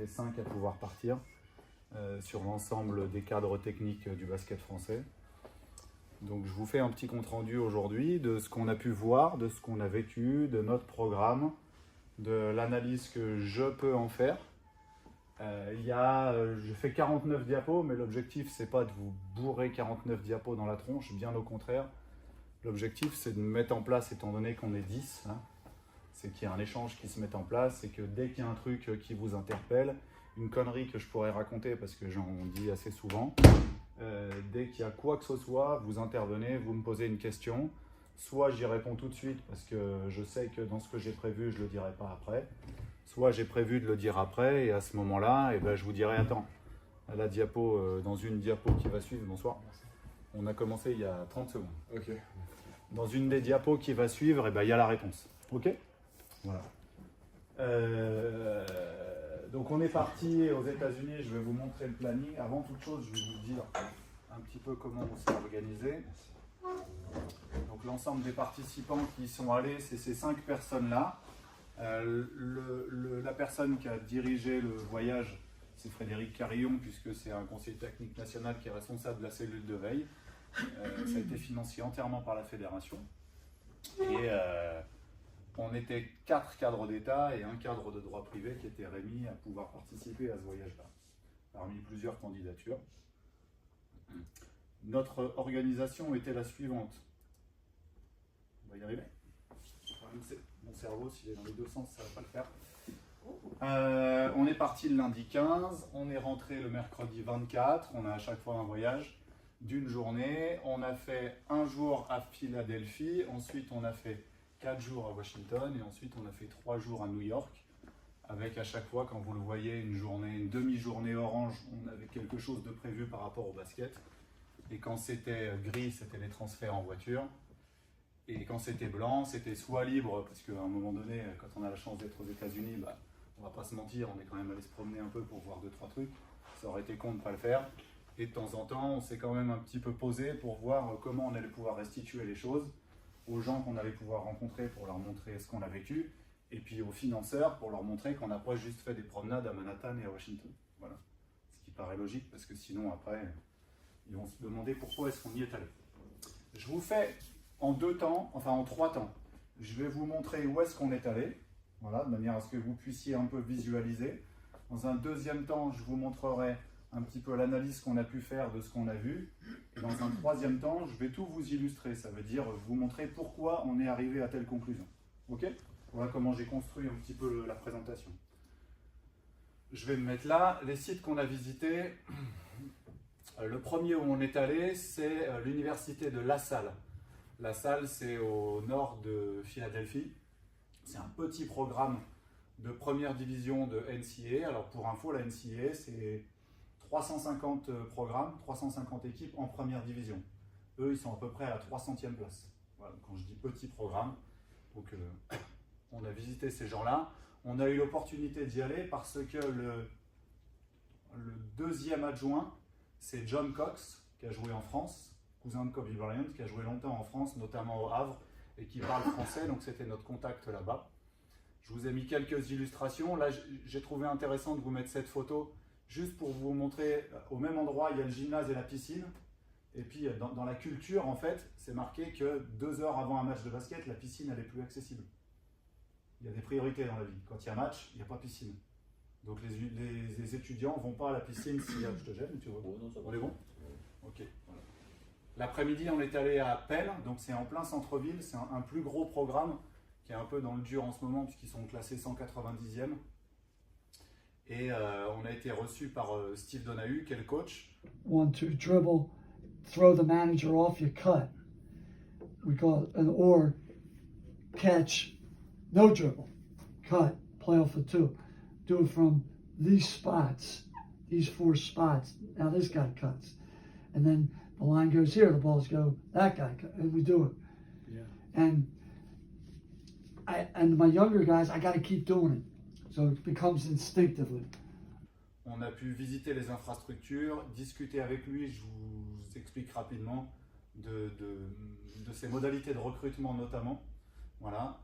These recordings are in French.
était 5 à pouvoir partir sur l'ensemble des cadres techniques du basket français. Donc je vous fais un petit compte rendu aujourd'hui de ce qu'on a pu voir, de ce qu'on a vécu, de notre programme, de l'analyse que je peux en faire. Je fais 49 diapos, mais l'objectif c'est pas de vous bourrer 49 diapos dans la tronche, bien au contraire. L'objectif c'est de mettre en place, étant donné qu'on est 10, hein, c'est qu'il y a un échange qui se met en place, c'est que dès qu'il y a un truc qui vous interpelle, une connerie que je pourrais raconter parce que j'en dis assez souvent, dès qu'il y a quoi que ce soit, vous intervenez, vous me posez une question, soit j'y réponds tout de suite parce que je sais que dans ce que j'ai prévu, je ne le dirai pas après, soit j'ai prévu de le dire après et à ce moment-là, je vous dirai attends, la diapo, dans une diapo qui va suivre, bonsoir, on a commencé il y a 30 secondes. Ok. Dans une des diapos qui va suivre, il y a la réponse. Ok ? Voilà. Donc on est parti aux États-Unis, je vais vous montrer le planning. Avant toute chose, je vais vous dire un petit peu comment on s'est organisé. Donc l'ensemble des participants qui y sont allés, c'est ces 5 personnes-là. La personne qui a dirigé le voyage, c'est Frédéric Carillon, puisque c'est un conseiller technique national qui est responsable de la cellule de veille. Ça a été financé entièrement par la fédération. Et on était 4 cadres d'État et un cadre de droit privé qui était Rémi à pouvoir participer à ce voyage-là, parmi plusieurs candidatures. Notre organisation était la suivante. On va y arriver. Mon cerveau, s'il est dans les deux sens, ça ne va pas le faire. On est parti le lundi 15, on est rentré le mercredi 24, on a à chaque fois un voyage d'une journée. On a fait un jour à Philadelphie, ensuite on a fait 4 jours à Washington et ensuite on a fait 3 jours à New York, avec à chaque fois, quand vous le voyez, une demi-journée orange, on avait quelque chose de prévu par rapport au basket, et quand c'était gris, c'était les transferts en voiture, et quand c'était blanc, c'était soit libre, parce qu'à un moment donné, quand on a la chance d'être aux États-Unis, on va pas se mentir, on est quand même allé se promener un peu pour voir 2-3 trucs, ça aurait été con de ne pas le faire, et de temps en temps, on s'est quand même un petit peu posé pour voir comment on allait pouvoir restituer les choses aux gens qu'on allait pouvoir rencontrer pour leur montrer ce qu'on a vécu, et puis aux financeurs pour leur montrer qu'on n'a pas juste fait des promenades à Manhattan et à Washington. Voilà. Ce qui paraît logique, parce que sinon après, ils vont se demander pourquoi est-ce qu'on y est allé. Je vous fais en 3 temps. Je vais vous montrer où est-ce qu'on est allé, voilà, de manière à ce que vous puissiez un peu visualiser. Dans un deuxième temps, je vous montrerai un petit peu l'analyse qu'on a pu faire de ce qu'on a vu. Et dans un troisième temps, je vais tout vous illustrer. Ça veut dire vous montrer pourquoi on est arrivé à telle conclusion. Ok ? Voilà comment j'ai construit un petit peu la présentation. Je vais me mettre là. Les sites qu'on a visités. Le premier où on est allé, c'est l'université de La Salle. La Salle, c'est au nord de Philadelphie. C'est un petit programme de première division de NCAA. Alors pour info, la NCAA, c'est 350 programmes, 350 équipes en première division. Eux, ils sont à peu près à la 300e place. Voilà, quand je dis petit programme, donc on a visité ces gens-là. On a eu l'opportunité d'y aller parce que le deuxième adjoint, c'est John Cox, qui a joué en France, cousin de Kobe Bryant, qui a joué longtemps en France, notamment au Havre, et qui parle français, donc c'était notre contact là-bas. Je vous ai mis quelques illustrations. Là, j'ai trouvé intéressant de vous mettre cette photo, juste pour vous montrer, au même endroit, il y a le gymnase et la piscine. Et puis, dans la culture, en fait, c'est marqué que 2 heures avant un match de basket, la piscine, elle est plus accessible. Il y a des priorités dans la vie. Quand il y a match, il n'y a pas piscine. Donc, les étudiants ne vont pas à la piscine si je te gêne, tu vois. On est bon ? Ok. Voilà. L'après-midi, on est allé à Pell, donc c'est en plein centre-ville. C'est un plus gros programme qui est un peu dans le dur en ce moment, puisqu'ils sont classés 190e. Et on a été reçu par Steve Donahue, qui est le coach. 1, 2, dribble, throw the manager off, you cut. We call it an or catch, no dribble, cut, play off of 2. Do it from these spots, these 4 spots. Now this guy cuts. And then the line goes here, the balls go, that guy cuts, and we do it. Yeah. And my younger guys, I got to keep doing it. So it becomes instinctively. On a pu visiter les infrastructures, discuter avec lui, je vous explique rapidement de ses modalités de recrutement notamment. Voilà.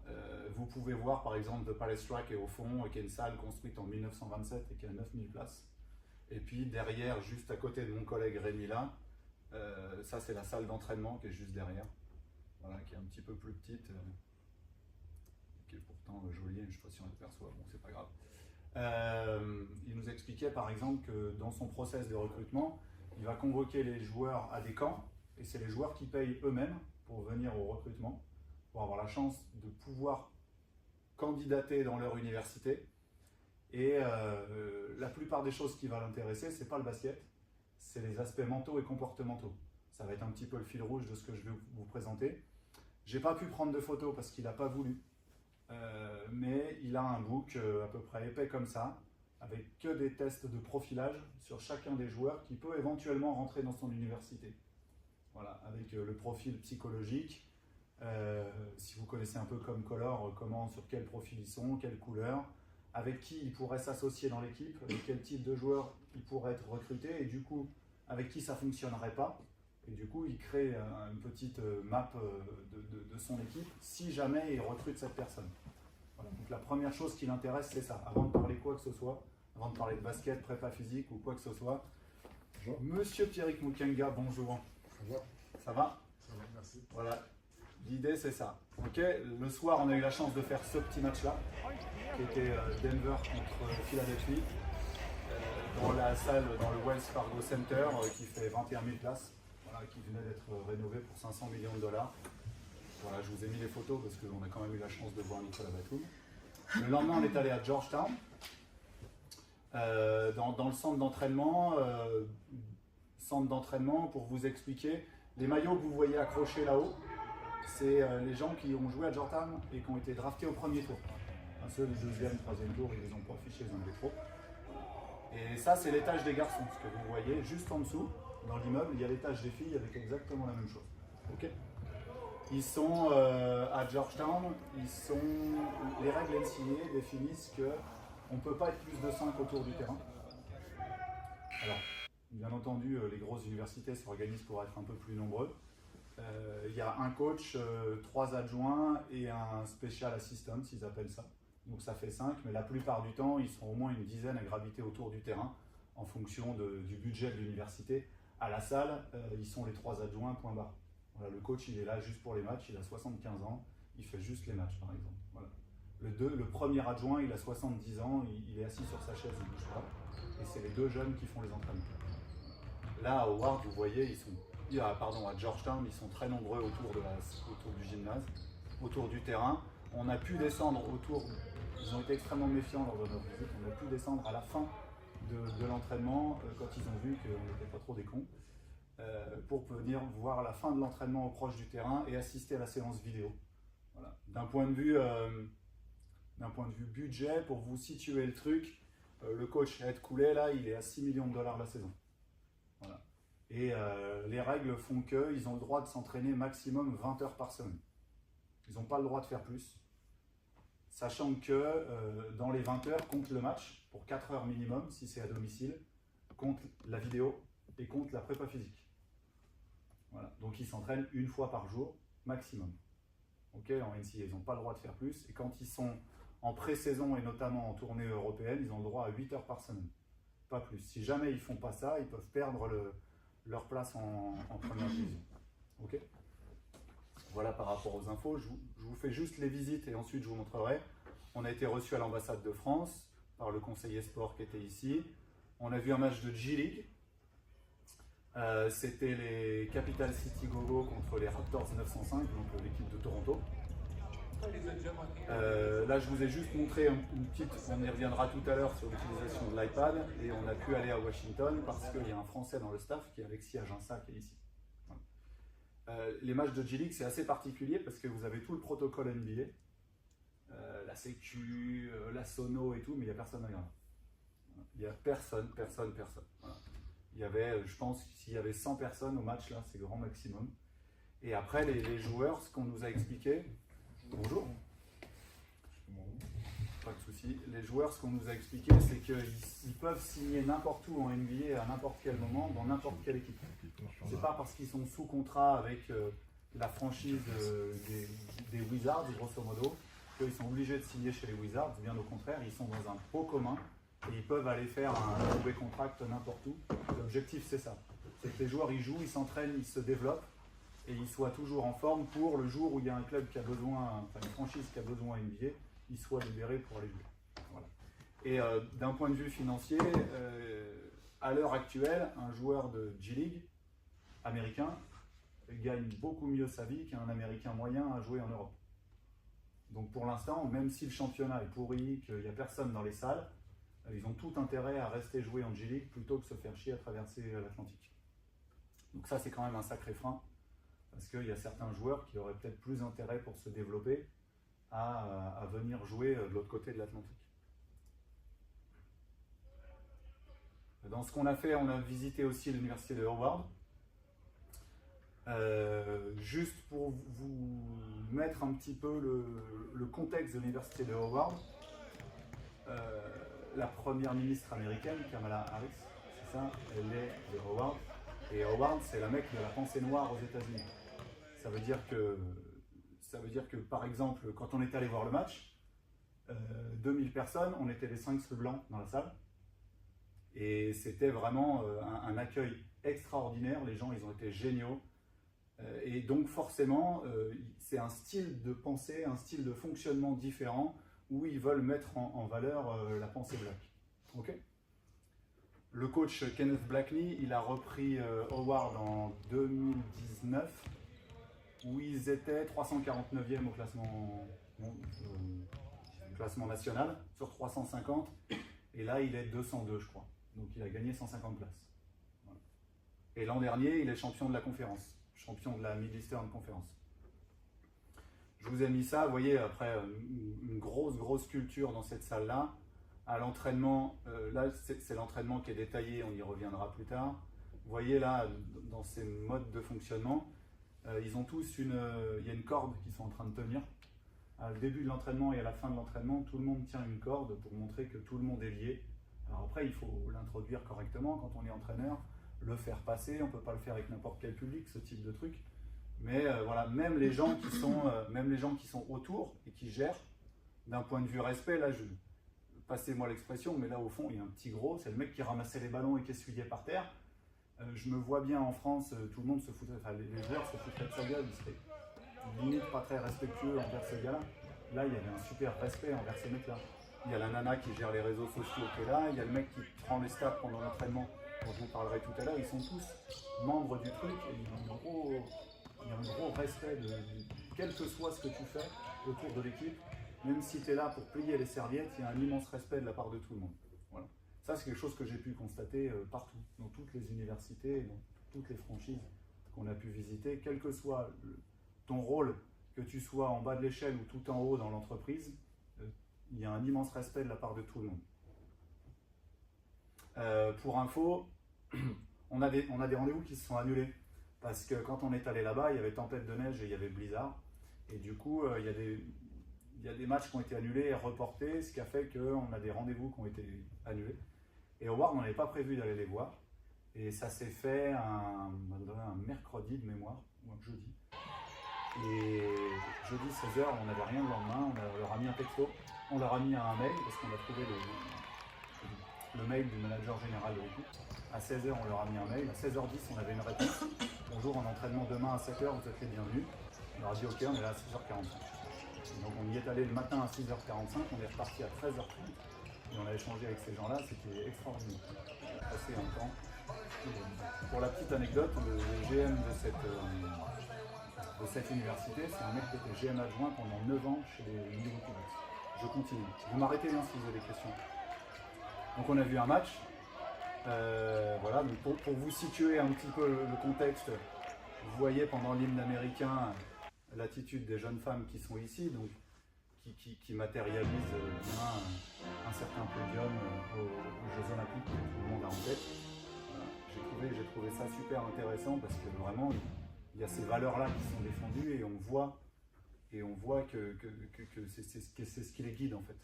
Vous pouvez voir par exemple The Palace Track est au fond, qui est une salle construite en 1927 et qui a 9000 places. Et puis derrière, juste à côté de mon collègue Rémi là, ça c'est la salle d'entraînement qui est juste derrière. Voilà, qui est un petit peu plus petite, qui est pourtant jolie, je ne sais pas si on l'aperçoit, bon c'est pas grave. Il nous expliquait par exemple que dans son process de recrutement, il va convoquer les joueurs à des camps, et c'est les joueurs qui payent eux-mêmes pour venir au recrutement, pour avoir la chance de pouvoir candidater dans leur université. Et la plupart des choses qui va l'intéresser, c'est pas le basket, c'est les aspects mentaux et comportementaux. Ça va être un petit peu le fil rouge de ce que je vais vous présenter. J'ai pas pu prendre de photos parce qu'il n'a pas voulu, mais il a un book à peu près épais comme ça, avec que des tests de profilage sur chacun des joueurs qui peut éventuellement rentrer dans son université. Voilà, avec le profil psychologique, si vous connaissez un peu comme Color, sur quel profil ils sont, quelle couleur, avec qui ils pourraient s'associer dans l'équipe, avec quel type de joueur ils pourraient être recrutés, et du coup, avec qui ça ne fonctionnerait pas. Et du coup, il crée une petite map de son équipe, si jamais il recrute cette personne. Voilà. Donc la première chose qui l'intéresse, c'est ça. Avant de parler quoi que ce soit, avant de parler de basket, prépa physique ou quoi que ce soit. Bonjour. Monsieur Pierrick Mukenga, bonjour. Bonjour. Ça va? Ça va, merci. Voilà. L'idée, c'est ça. Ok. Le soir, on a eu la chance de faire ce petit match-là, qui était Denver contre Philadelphie, dans la salle, dans le Wells Fargo Center, qui fait 21 000 places, voilà, qui venait d'être rénové pour 500 millions de dollars. Voilà, je vous ai mis les photos parce qu'on a quand même eu la chance de voir Nicolas Batum. Le lendemain, on est allé à Georgetown, dans le centre d'entraînement. Pour vous expliquer, les maillots que vous voyez accrochés là-haut, c'est les gens qui ont joué à Georgetown et qui ont été draftés au premier tour. Enfin, ceux du deuxième, troisième tour, ils les ont pas affichés, ils ont été trop. Et ça, c'est l'étage des garçons, ce que vous voyez juste en dessous, dans l'immeuble, il y a l'étage des filles avec exactement la même chose. Ok. Ils sont à Georgetown, les règles NCAA définissent qu'on ne peut pas être plus de 5 autour du terrain. Alors, bien entendu, les grosses universités s'organisent pour être un peu plus nombreux. Il y a un coach, 3 adjoints et un special assistant, ils appellent ça. Donc ça fait 5, mais la plupart du temps, ils sont au moins une dizaine à graviter autour du terrain en fonction du budget de l'université. À la salle, ils sont les 3 adjoints, point barre. Voilà, le coach, il est là juste pour les matchs, il a 75 ans, il fait juste les matchs, par exemple. Voilà. Le premier adjoint, il a 70 ans, il est assis sur sa chaise, il ne bouge pas. Et c'est les 2 jeunes qui font les entraînements. Là, à Howard, vous voyez, à Georgetown, ils sont très nombreux autour du gymnase, autour du terrain. On a pu descendre ils ont été extrêmement méfiants lors de notre visite, on a pu descendre à la fin de l'entraînement, quand ils ont vu qu'on n'était pas trop des cons, pour venir voir la fin de l'entraînement proche du terrain et assister à la séance vidéo. Voilà. D'un point de vue budget, pour vous situer le truc, le coach Ed Cooley, là, il est à 6 millions de dollars la saison. Voilà. Et les règles font qu'ils ont le droit de s'entraîner maximum 20 heures par semaine. Ils n'ont pas le droit de faire plus. Sachant que dans les 20 heures, compte le match pour 4 heures minimum, si c'est à domicile, compte la vidéo et compte la prépa physique. Voilà. Donc ils s'entraînent 1 fois par jour, maximum. Okay, en NCAA, ils n'ont pas le droit de faire plus. Et quand ils sont en pré-saison et notamment en tournée européenne, ils ont le droit à 8 heures par semaine. Pas plus. Si jamais ils ne font pas ça, ils peuvent perdre leur place en première division. Ok. Voilà par rapport aux infos. Je vous fais juste les visites et ensuite je vous montrerai. On a été reçu à l'ambassade de France par le conseiller sport qui était ici. On a vu un match de G-League. C'était les Capital City Go-Go contre les Raptors 905, donc l'équipe de Toronto. Là, je vous ai juste montré une petite, on y reviendra tout à l'heure sur l'utilisation de l'iPad, et on a pu aller à Washington parce qu'il y a un Français dans le staff qui est Alexis Aginsa qui est ici. Les matchs de G-League, c'est assez particulier parce que vous avez tout le protocole NBA, la sécu, la sono et tout, mais il n'y a personne à regarder. Il n'y a personne. Voilà. Il y avait, je pense, s'il y avait 100 personnes au match, là, c'est grand maximum. Et après, les joueurs, ce qu'on nous a expliqué, bonjour. Pas de souci. Les joueurs, ce qu'on nous a expliqué, c'est qu'ils peuvent signer n'importe où en NBA à n'importe quel moment, dans n'importe quelle équipe. C'est pas parce qu'ils sont sous contrat avec la franchise des Wizards, grosso modo, qu'ils sont obligés de signer chez les Wizards. Bien au contraire, ils sont dans un pot commun et ils peuvent aller faire un mauvais contract n'importe où. L'objectif, c'est ça. C'est que les joueurs, ils jouent, ils s'entraînent, ils se développent et ils soient toujours en forme pour le jour où il y a un club qui a besoin, enfin une franchise qui a besoin NBA, ils soient libérés pour aller jouer. Voilà. Et d'un point de vue financier, à l'heure actuelle, un joueur de G-League américain gagne beaucoup mieux sa vie qu'un Américain moyen à jouer en Europe. Donc pour l'instant, même si le championnat est pourri, qu'il n'y a personne dans les salles, ils ont tout intérêt à rester jouer en G-League plutôt que se faire chier à traverser l'Atlantique. Donc ça, c'est quand même un sacré frein, parce qu'il y a certains joueurs qui auraient peut-être plus intérêt pour se développer à venir jouer de l'autre côté de l'Atlantique. Dans ce qu'on a fait, on a visité aussi l'université de Howard. Juste pour vous mettre un petit peu le contexte de l'université de Howard, la première ministre américaine, Kamala Harris, c'est ça, elle est de Howard. Et Howard, c'est la mecque de la pensée noire aux États-Unis. Ça veut dire que, par exemple, quand on est allé voir le match, 2000 personnes, on était les 5 seuls blancs dans la salle. Et c'était vraiment un accueil extraordinaire. Les gens, ils ont été géniaux. Et donc forcément, c'est un style de pensée, un style de fonctionnement différent où ils veulent mettre en valeur la pensée black. Okay. Le coach Kenneth Blackney, il a repris Howard en 2019 où ils étaient 349e au classement national sur 350 et là il est 202 je crois. Donc il a gagné 150 places. Voilà. Et l'an dernier, il est champion de la conférence. Champion de la Mid-Eastern Conference. Je vous ai mis ça, vous voyez, après une grosse culture dans cette salle-là. À l'entraînement, là c'est l'entraînement qui est détaillé, on y reviendra plus tard. Vous voyez là, dans ces modes de fonctionnement, ils ont tous il y a une corde qu'ils sont en train de tenir. Au début de l'entraînement et à la fin de l'entraînement, tout le monde tient une corde pour montrer que tout le monde est lié. Alors après, il faut l'introduire correctement quand on est entraîneur. Le faire passer, on ne peut pas le faire avec n'importe quel public, ce type de truc. Mais voilà, même les gens qui sont autour et qui gèrent, d'un point de vue respect, là, passez-moi l'expression, mais là au fond, il y a un petit gros, c'est le mec qui ramassait les ballons et qui essuyait par terre. Je me vois bien en France, tout le monde se foutait, enfin les joueurs se foutaient de sa gueule, ils seraient limite pas très respectueux envers ce gars-là. Là, il y avait un super respect envers ces mecs-là. Il y a la nana qui gère les réseaux sociaux qui est là, il y a le mec qui prend les stats pendant l'entraînement, dont je vous parlerai tout à l'heure, ils sont tous membres du truc et il y a un gros respect de quel que soit ce que tu fais autour de l'équipe, même si tu es là pour plier les serviettes, il y a un immense respect de la part de tout le monde. Voilà. Ça, c'est quelque chose que j'ai pu constater partout, dans toutes les universités, dans toutes les franchises qu'on a pu visiter, quel que soit ton rôle, que tu sois en bas de l'échelle ou tout en haut dans l'entreprise, il y a un immense respect de la part de tout le monde. Pour info, on a des rendez-vous qui se sont annulés parce que quand on est allé là-bas, il y avait tempête de neige et il y avait blizzard. Et du coup, il y a des matchs qui ont été annulés et reportés, ce qui a fait qu'on a des rendez-vous qui ont été annulés. Et Howard, on n'avait pas prévu d'aller les voir. Et ça s'est fait un mercredi de mémoire, ou un jeudi. Et jeudi 16h, on n'avait rien le lendemain, on leur a mis un texto, on leur a mis un mail parce qu'on a trouvé le mail du manager général de l'équipe. À 16h, on leur a mis un mail. À 16h10, on avait une réponse. Bonjour, en entraînement demain à 7h, vous êtes les bienvenus. On leur a dit ok, on est là à 6h45. Donc on y est allé le matin à 6h45, on est reparti à 13h30 et on a échangé avec ces gens-là, c'était extraordinaire. On a passé un temps. Pour la petite anecdote, le GM de cette université, c'est un mec qui était GM adjoint pendant 9 ans chez les Milwaukee Bucks. Je continue. Vous m'arrêtez bien si vous avez des questions. Donc on a vu un match. Voilà, donc pour vous situer un petit peu le contexte, vous voyez pendant l'hymne américain l'attitude des jeunes femmes qui sont ici, donc qui matérialisent bien un certain podium aux Jeux Olympiques que tout le monde a en tête. Voilà. J'ai trouvé ça super intéressant parce que vraiment il y a ces valeurs-là qui sont défendues et on voit que c'est ce qui les guide en fait.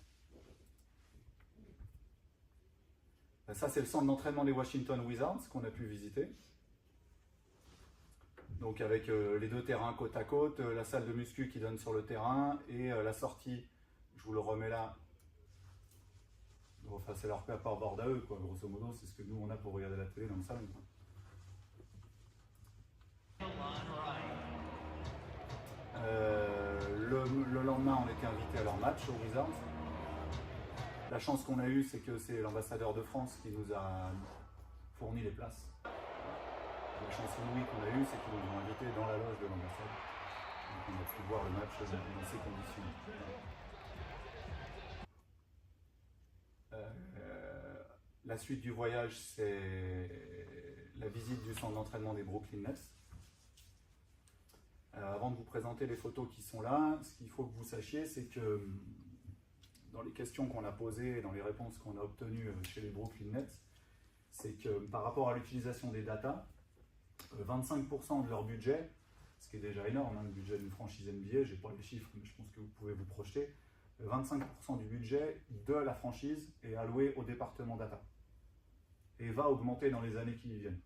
Ça, c'est le centre d'entraînement des Washington Wizards qu'on a pu visiter. Donc avec les deux terrains côte à côte, la salle de muscu qui donne sur le terrain et la sortie, je vous le remets là. Enfin, c'est leur bord à eux, quoi. Grosso modo, c'est ce que nous on a pour regarder la télé dans le salon, quoi. Le lendemain, on était invité à leur match aux Wizards. La chance qu'on a eue, c'est que c'est l'ambassadeur de France qui nous a fourni les places. La chance inouïe qu'on a eue, c'est qu'ils nous ont invités dans la loge de l'ambassade. Donc on a pu voir le match dans ces conditions. La suite du voyage, c'est la visite du centre d'entraînement des Brooklyn Nets. Avant de vous présenter les photos qui sont là, ce qu'il faut que vous sachiez, c'est que dans les questions qu'on a posées et dans les réponses qu'on a obtenues chez les Brooklyn Nets, c'est que par rapport à l'utilisation des datas, 25% de leur budget, ce qui est déjà énorme, hein, le budget d'une franchise NBA, je n'ai pas les chiffres, mais je pense que vous pouvez vous projeter, 25% du budget de la franchise est alloué au département data et va augmenter dans les années qui viennent.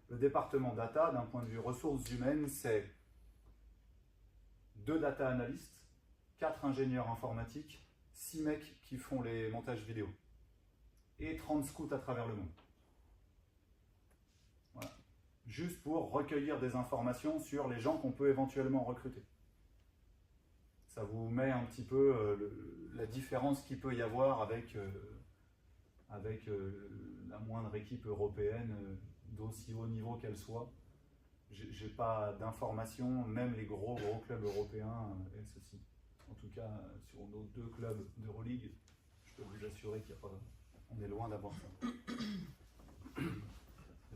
Le département data, d'un point de vue ressources humaines, c'est 2 data analystes, 4 ingénieurs informatiques, 6 mecs qui font les montages vidéo et 30 scouts à travers le monde. Voilà. Juste pour recueillir des informations sur les gens qu'on peut éventuellement recruter. Ça vous met un petit peu la différence qu'il peut y avoir avec la moindre équipe européenne d'aussi haut niveau qu'elle soit. J'ai pas d'informations, même les gros clubs européens et ceci. En tout cas, sur nos 2 clubs d'Euroleague, je peux vous assurer qu'il y a pas, on est loin d'avoir ça.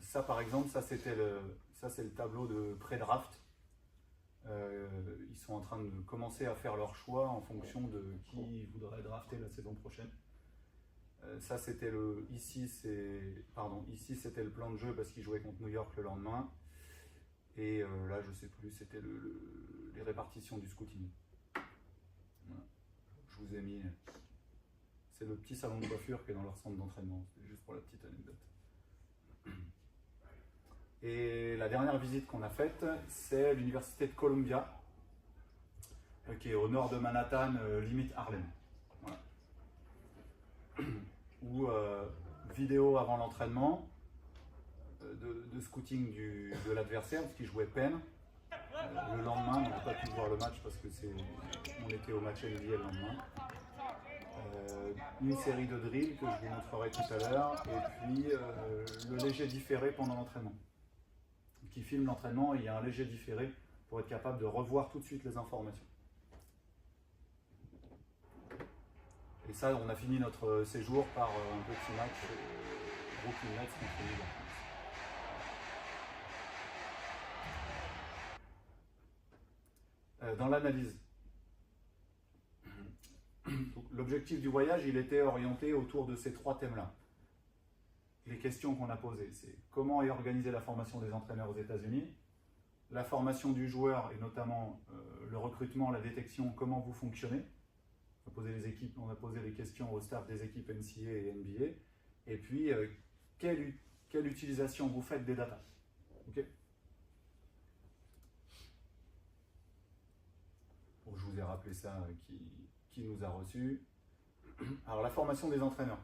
Ça, par exemple, ça c'est le tableau de pré-draft. Ils sont en train de commencer à faire leur choix en fonction de qui ils voudraient drafter la saison prochaine. Ça c'était ici c'était le plan de jeu parce qu'ils jouaient contre New York le lendemain. Et là je sais plus, c'était les répartitions du scouting. Voilà. Je vous ai mis, c'est le petit salon de coiffure qui est dans leur centre d'entraînement, c'est juste pour la petite anecdote. Et la dernière visite qu'on a faite, c'est l'université de Columbia, qui est au nord de Manhattan, limite Harlem. Voilà. Où vidéo avant l'entraînement, de scouting de l'adversaire, parce qu'il jouait Penn. Le lendemain, on n'a pas pu voir le match parce que on était au match NBA le lendemain. Une série de drills que je vous montrerai tout à l'heure, et puis le léger différé pendant l'entraînement. Qui filme l'entraînement et il y a un léger différé pour être capable de revoir tout de suite les informations. Et ça, on a fini notre séjour par un petit match Brooklyn Nets contre New York. Dans l'analyse, l'objectif du voyage, il était orienté autour de ces 3 thèmes-là. Les questions qu'on a posées, c'est comment est organisée la formation des entraîneurs aux États-Unis, la formation du joueur et notamment le recrutement, la détection, comment vous fonctionnez. On a posé les questions au staff des équipes NCAA et NBA, et puis quelle utilisation vous faites des datas. Okay. Bon, je vous ai rappelé ça, qui nous a reçus. Alors la formation des entraîneurs.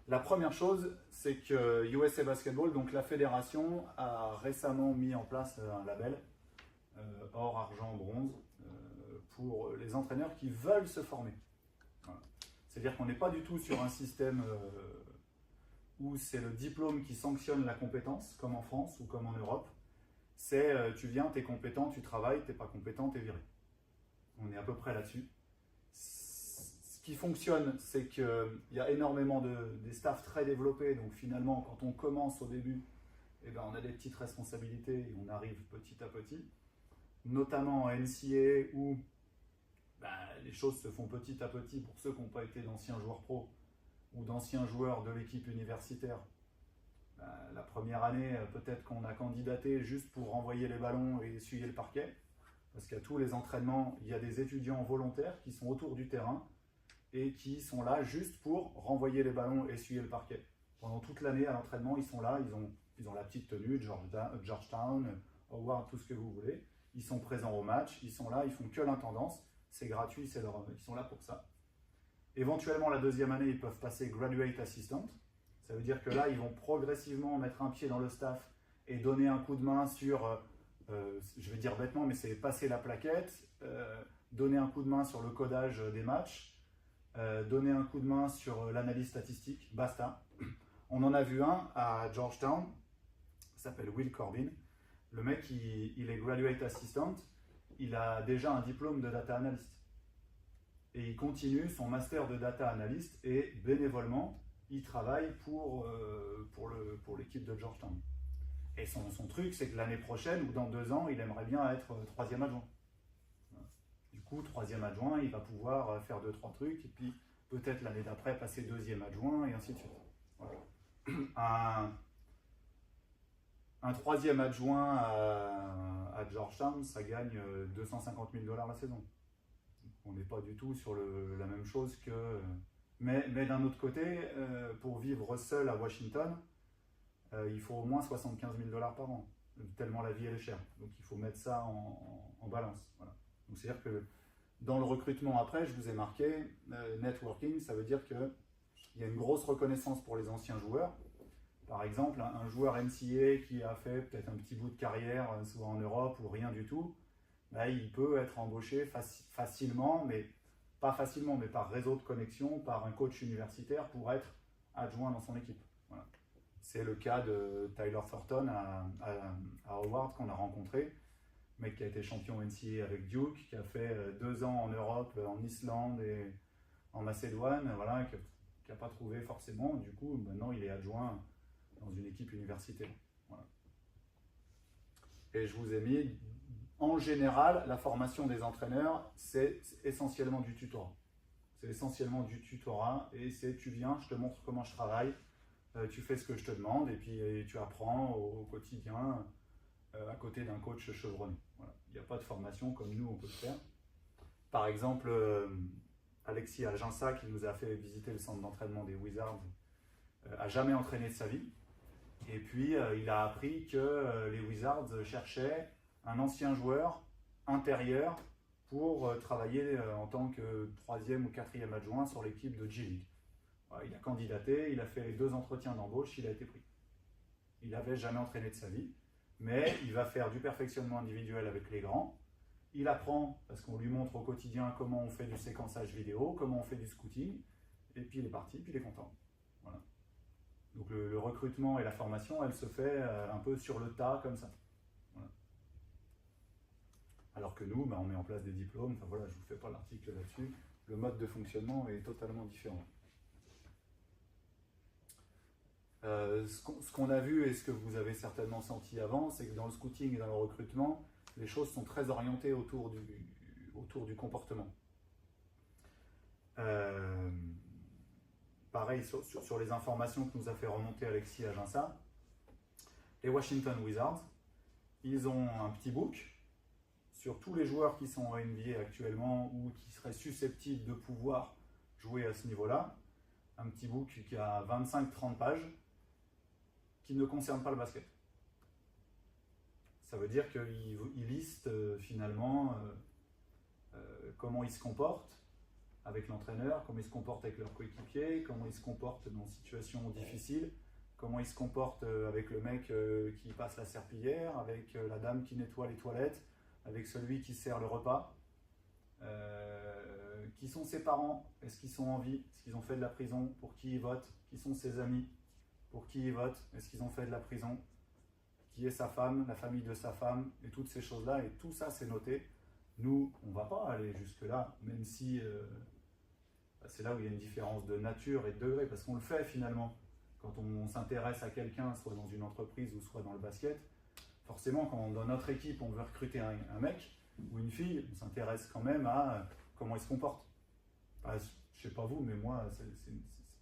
La première chose, c'est que USA Basketball, donc la fédération, a récemment mis en place un label or, argent, bronze pour les entraîneurs qui veulent se former. Voilà. C'est-à-dire qu'on n'est pas du tout sur un système où c'est le diplôme qui sanctionne la compétence, comme en France ou comme en Europe. C'est tu viens, tu es compétent, tu travailles, tu n'es pas compétent, tu es viré. On est à peu près là-dessus. Ce qui fonctionne, c'est qu'il y a énormément des staffs très développés, donc finalement, quand on commence au début, eh ben, on a des petites responsabilités et on arrive petit à petit, notamment en NCAA où les choses se font petit à petit pour ceux qui n'ont pas été d'anciens joueurs pro ou d'anciens joueurs de l'équipe universitaire. La première année, peut-être qu'on a candidaté juste pour renvoyer les ballons et essuyer le parquet, parce qu'à tous les entraînements, il y a des étudiants volontaires qui sont autour du terrain et qui sont là juste pour renvoyer les ballons et essuyer le parquet. Pendant toute l'année à l'entraînement, ils sont là, ils ont la petite tenue, Georgetown, Howard, tout ce que vous voulez. Ils sont présents au match, ils sont là, ils font que l'intendance. C'est gratuit, ils sont là pour ça. Éventuellement, la deuxième année, ils peuvent passer Graduate Assistant. Ça veut dire que là, ils vont progressivement mettre un pied dans le staff et donner un coup de main sur, je vais dire bêtement, mais c'est passer la plaquette, donner un coup de main sur le codage des matchs, donner un coup de main sur l'analyse statistique, basta. On en a vu un à Georgetown, il s'appelle Will Corbin. Le mec, il est Graduate Assistant, il a déjà un diplôme de Data Analyst. Et il continue son master de Data Analyst et bénévolement, il travaille pour l'équipe de Georgetown. Et son truc, c'est que l'année prochaine ou dans 2 ans, il aimerait bien être 3e adjoint. Du coup, 3e adjoint, il va pouvoir faire 2-3 trucs, et puis peut-être l'année d'après passer 2e adjoint, et ainsi de suite. Voilà. Un 3e adjoint à Georgetown, ça gagne 250 000 $ la saison. On n'est pas du tout sur la même chose que... Mais d'un autre côté, pour vivre seul à Washington, il faut au moins 75 000 $ par an, tellement la vie elle est chère. Donc il faut mettre ça en balance. Voilà. Donc c'est-à-dire que dans le recrutement après, je vous ai marqué, networking, ça veut dire qu'il y a une grosse reconnaissance pour les anciens joueurs. Par exemple, un joueur NCAA qui a fait peut-être un petit bout de carrière, soit en Europe ou rien du tout, là, il peut être embauché facilement, mais pas facilement, mais par réseau de connexion, par un coach universitaire pour être adjoint dans son équipe. Voilà. C'est le cas de Tyler Thornton à Howard qu'on a rencontré, mec qui a été champion NCAA avec Duke, qui a fait 2 ans en Europe, en Islande et en Macédoine, voilà, qui n'a pas trouvé forcément. Du coup, maintenant, il est adjoint dans une équipe universitaire. Voilà. Et je vous ai mis, en général, la formation des entraîneurs, c'est essentiellement du tutorat. C'est essentiellement du tutorat et c'est tu viens, je te montre comment je travaille, tu fais ce que je te demande et puis tu apprends au quotidien à côté d'un coach chevronné. Voilà. Il n'y a pas de formation comme nous on peut le faire. Par exemple, Alexis Alginsa, qui nous a fait visiter le centre d'entraînement des Wizards, a jamais entraîné de sa vie. Et puis, il a appris que les Wizards cherchaient un ancien joueur intérieur pour travailler en tant que 3e ou 4e adjoint sur l'équipe de G-League. Voilà, il a candidaté, il a fait les 2 entretiens d'embauche, il a été pris. Il n'avait jamais entraîné de sa vie, mais il va faire du perfectionnement individuel avec les grands. Il apprend, parce qu'on lui montre au quotidien comment on fait du séquençage vidéo, comment on fait du scouting, et puis il est parti, puis il est content. Voilà. Donc le recrutement et la formation, elle se fait un peu sur le tas, comme ça. Voilà. Alors que nous, on met en place des diplômes, enfin voilà, je ne vous fais pas l'article là-dessus, le mode de fonctionnement est totalement différent. Ce qu'on a vu et ce que vous avez certainement senti avant, c'est que dans le scouting et dans le recrutement, les choses sont très orientées autour du comportement. Pareil, sur les informations que nous a fait remonter Alexis Aginsa, les Washington Wizards, ils ont un petit book sur tous les joueurs qui sont en NBA actuellement ou qui seraient susceptibles de pouvoir jouer à ce niveau-là. Un petit book qui a 25-30 pages qui ne concerne pas le basket. Ça veut dire qu'ils listent finalement comment ils se comportent avec l'entraîneur, comment ils se comportent avec leurs coéquipiers, comment ils se comportent dans des situations difficiles, comment ils se comportent avec le mec qui passe la serpillière, avec la dame qui nettoie les toilettes, avec celui qui sert le repas. Qui sont ses parents? Est-ce qu'ils sont en vie? Est-ce qu'ils ont fait de la prison? Pour qui ils votent? Qui sont ses amis? Pour qui ils votent? Est-ce qu'ils ont fait de la prison? Qui est sa femme? La famille de sa femme? Et toutes ces choses-là, et tout ça c'est noté. Nous, on ne va pas aller jusque-là, même si c'est là où il y a une différence de nature et de degré, parce qu'on le fait finalement. Quand on s'intéresse à quelqu'un, soit dans une entreprise ou soit dans le basket, forcément, quand dans notre équipe, on veut recruter un mec ou une fille, on s'intéresse quand même à comment il se comporte. Enfin, je ne sais pas vous, mais moi, c'est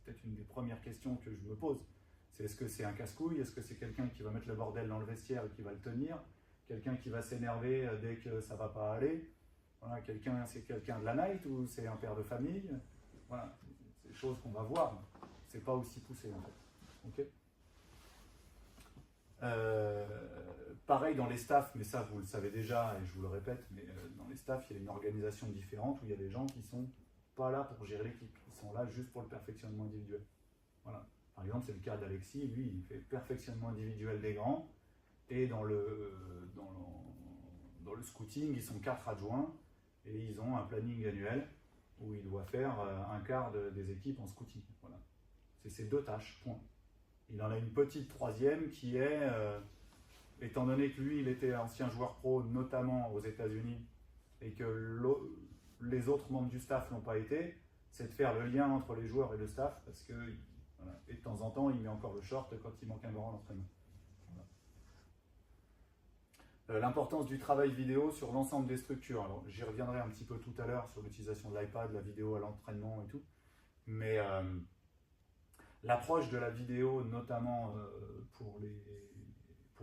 peut-être une des premières questions que je me pose. C'est est-ce que c'est un casse-couille? Est-ce que c'est quelqu'un qui va mettre le bordel dans le vestiaire et qui va le tenir? Quelqu'un qui va s'énerver dès que ça ne va pas aller? Voilà, c'est quelqu'un de la night ou c'est un père de famille? Voilà, c'est des choses qu'on va voir. C'est pas aussi poussé en fait. Ok. Pareil dans les staffs, mais ça vous le savez déjà et je vous le répète, mais dans les staffs il y a une organisation différente où il y a des gens qui sont pas là pour gérer l'équipe, ils sont là juste pour le perfectionnement individuel. Voilà. Par exemple, c'est le cas d'Alexis, lui il fait perfectionnement individuel des grands et dans le scouting ils sont 4 adjoints et ils ont un planning annuel où il doit faire un quart des équipes en scouting. Voilà. C'est ces 2 tâches, point. Il en a une petite troisième qui est, étant donné que lui, il était ancien joueur pro, notamment aux États-Unis, et que les autres membres du staff l'ont pas été, c'est de faire le lien entre les joueurs et le staff, parce que, voilà, et de temps en temps, il met encore le short quand il manque un grand entraînement. Voilà. L'importance du travail vidéo sur l'ensemble des structures. Alors, j'y reviendrai un petit peu tout à l'heure sur l'utilisation de l'iPad, la vidéo à l'entraînement et tout, mais l'approche de la vidéo, notamment pour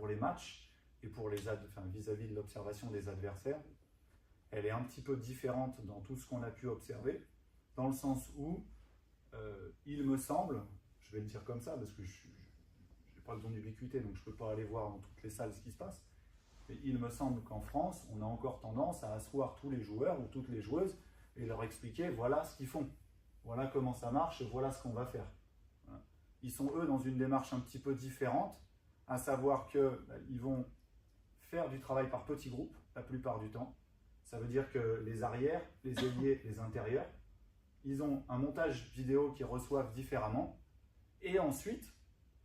les matchs et pour vis-à-vis de l'observation des adversaires, elle est un petit peu différente dans tout ce qu'on a pu observer, dans le sens où il me semble, je vais le dire comme ça parce que je n'ai pas le don d'ubiquité, donc je ne peux pas aller voir dans toutes les salles ce qui se passe, mais il me semble qu'en France, on a encore tendance à asseoir tous les joueurs ou toutes les joueuses et leur expliquer voilà ce qu'ils font, voilà comment ça marche, voilà ce qu'on va faire. Ils sont eux dans une démarche un petit peu différente, à savoir qu'ils vont faire du travail par petits groupes la plupart du temps. Ça veut dire que les arrières, les ailiers, les intérieurs, ils ont un montage vidéo qu'ils reçoivent différemment et ensuite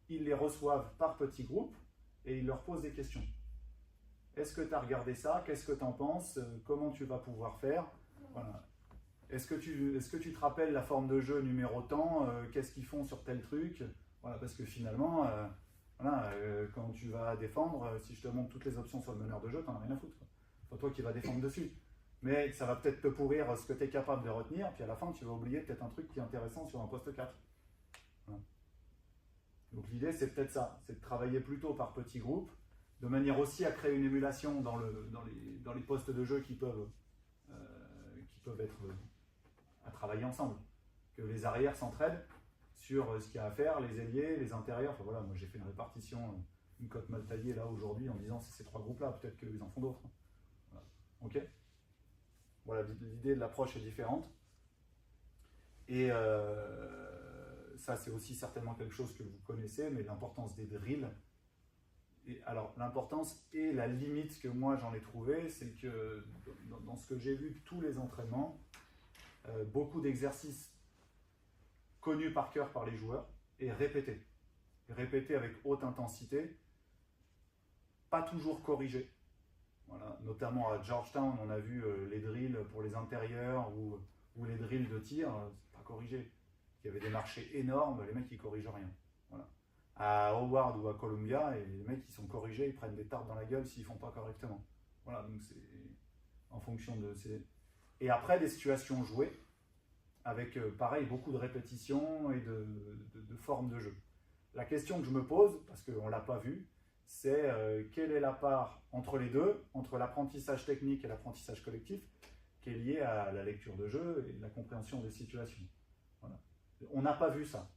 ils les reçoivent par petits groupes et ils leur posent des questions. Est-ce que tu as regardé ça? Qu'est-ce que tu en penses? Comment tu vas pouvoir faire? Voilà. Est-ce que tu te rappelles la forme de jeu numéro tant? Qu'est-ce qu'ils font sur tel truc? Voilà, parce que finalement, quand tu vas défendre, si je te montre toutes les options sur le meneur de jeu, tu n'en as rien à foutre. C'est pas toi qui vas défendre dessus. Mais ça va peut-être te pourrir ce que tu es capable de retenir, puis à la fin, tu vas oublier peut-être un truc qui est intéressant sur un poste 4. Voilà. Donc l'idée, c'est peut-être ça, c'est de travailler plutôt par petits groupes, de manière aussi à créer une émulation dans les postes de jeu qui peuvent être à travailler ensemble. Que les arrières s'entraident sur ce qu'il y a à faire, les ailiers, les intérieurs. Enfin voilà, moi j'ai fait une répartition, une cote mal taillée là aujourd'hui en disant c'est ces 3 groupes-là, peut-être qu'ils en font d'autres. Voilà. Ok. Voilà, l'idée de l'approche est différente. Et ça c'est aussi certainement quelque chose que vous connaissez, mais l'importance des drills. Et alors l'importance et la limite que moi j'en ai trouvé, c'est que dans ce que j'ai vu de tous les entraînements, beaucoup d'exercices connus par cœur par les joueurs et répétés avec haute intensité, pas toujours corrigés. Voilà. Notamment à Georgetown, on a vu les drills pour les intérieurs ou les drills de tir, c'est pas corrigé. Il y avait des marchés énormes, les mecs ils corrigent rien. Voilà. À Howard ou à Columbia, et les mecs ils sont corrigés, ils prennent des tartes dans la gueule s'ils font pas correctement. Voilà, donc c'est en fonction de ces... Et après des situations jouées, avec pareil beaucoup de répétitions et de formes de jeu. La question que je me pose, parce qu'on ne l'a pas vu, c'est quelle est la part entre les deux, entre l'apprentissage technique et l'apprentissage collectif, qui est liée à la lecture de jeu et la compréhension des situations. Voilà. On n'a pas vu ça.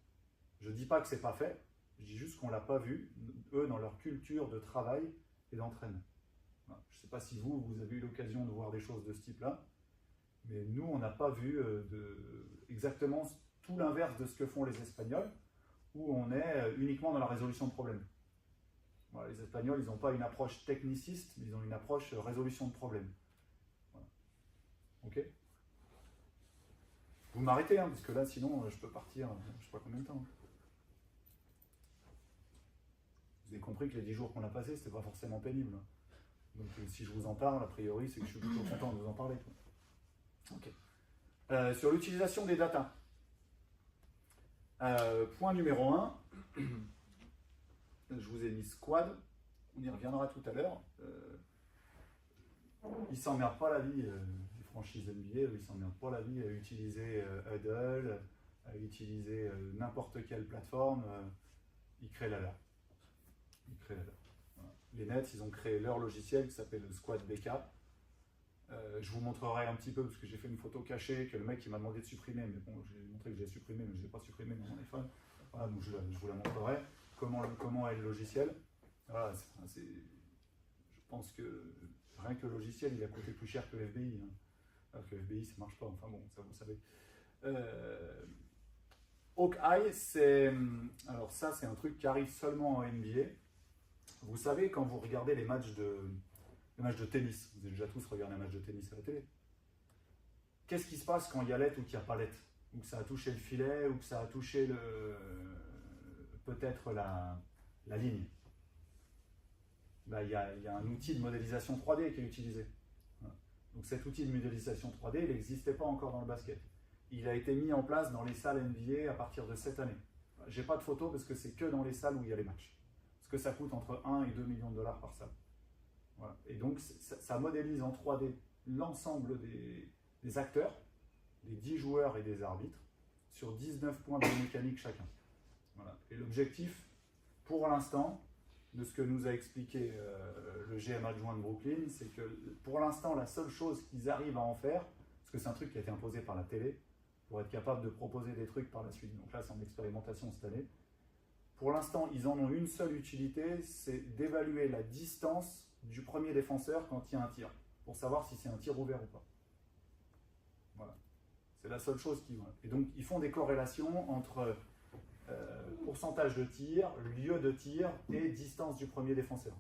Je ne dis pas que ce n'est pas fait, je dis juste qu'on ne l'a pas vu, eux, dans leur culture de travail et d'entraînement. Voilà. Je ne sais pas si vous avez eu l'occasion de voir des choses de ce type-là, mais nous, on n'a pas vu exactement tout l'inverse de ce que font les Espagnols, où on est uniquement dans la résolution de problèmes. Voilà, les Espagnols, ils n'ont pas une approche techniciste, mais ils ont une approche résolution de problèmes. Voilà. Ok. Vous m'arrêtez, hein, parce que là, sinon, je peux partir, je ne sais pas combien de temps. Vous avez compris que les 10 jours qu'on a passés, c'était pas forcément pénible. Donc si je vous en parle, a priori, c'est que je suis plutôt content de vous en parler. Okay. Sur l'utilisation des datas. Point numéro 1, je vous ai mis squad, on y reviendra tout à l'heure. Ils ne s'emmerdent pas la vie, les franchises NBA, ils ne s'emmerdent pas la vie à utiliser Huddle, à utiliser n'importe quelle plateforme, ils créent la leur. Voilà. Les Nets, ils ont créé leur logiciel qui s'appelle le Squad Backup. Je vous montrerai un petit peu, parce que j'ai fait une photo cachée que le mec il m'a demandé de supprimer, mais bon, j'ai montré que j'ai supprimé, mais je ne l'ai pas supprimé dans mon iPhone. Voilà, donc je vous la montrerai. Comment est le logiciel. Voilà, je pense que rien que le logiciel, il a coûté plus cher que le FBI. Hein. Alors que le FBI, ça marche pas. Enfin bon, ça vous savez. Hawkeye, alors ça, c'est un truc qui arrive seulement en NBA. Vous savez, quand vous regardez les matchs de tennis, vous avez déjà tous regardé un match de tennis à la télé. Qu'est-ce qui se passe quand il y a l'aide ou qu'il n'y a pas l'aide? Ou que ça a touché le filet, ou que ça a touché peut-être la ligne. Là, il y a un outil de modélisation 3D qui est utilisé. Voilà. Donc cet outil de modélisation 3D, il n'existait pas encore dans le basket. Il a été mis en place dans les salles NBA à partir de cette année. J'ai pas de photo parce que c'est que dans les salles où il y a les matchs. Parce que ça coûte entre 1 et 2 millions de dollars par salle. Voilà. Et donc ça modélise en 3D l'ensemble des acteurs, des 10 joueurs et des arbitres, sur 19 points biomécaniques chacun. Voilà. Et l'objectif, pour l'instant, de ce que nous a expliqué le GM adjoint de Brooklyn, c'est que pour l'instant, la seule chose qu'ils arrivent à en faire, parce que c'est un truc qui a été imposé par la télé, pour être capable de proposer des trucs par la suite. Donc là, c'est en expérimentation cette année. Pour l'instant, ils en ont une seule utilité, c'est d'évaluer la distance du premier défenseur quand il y a un tir, pour savoir si c'est un tir ouvert ou pas. Voilà. C'est la seule chose qu'ils... Et donc, ils font des corrélations entre pourcentage de tir, lieu de tir et distance du premier défenseur.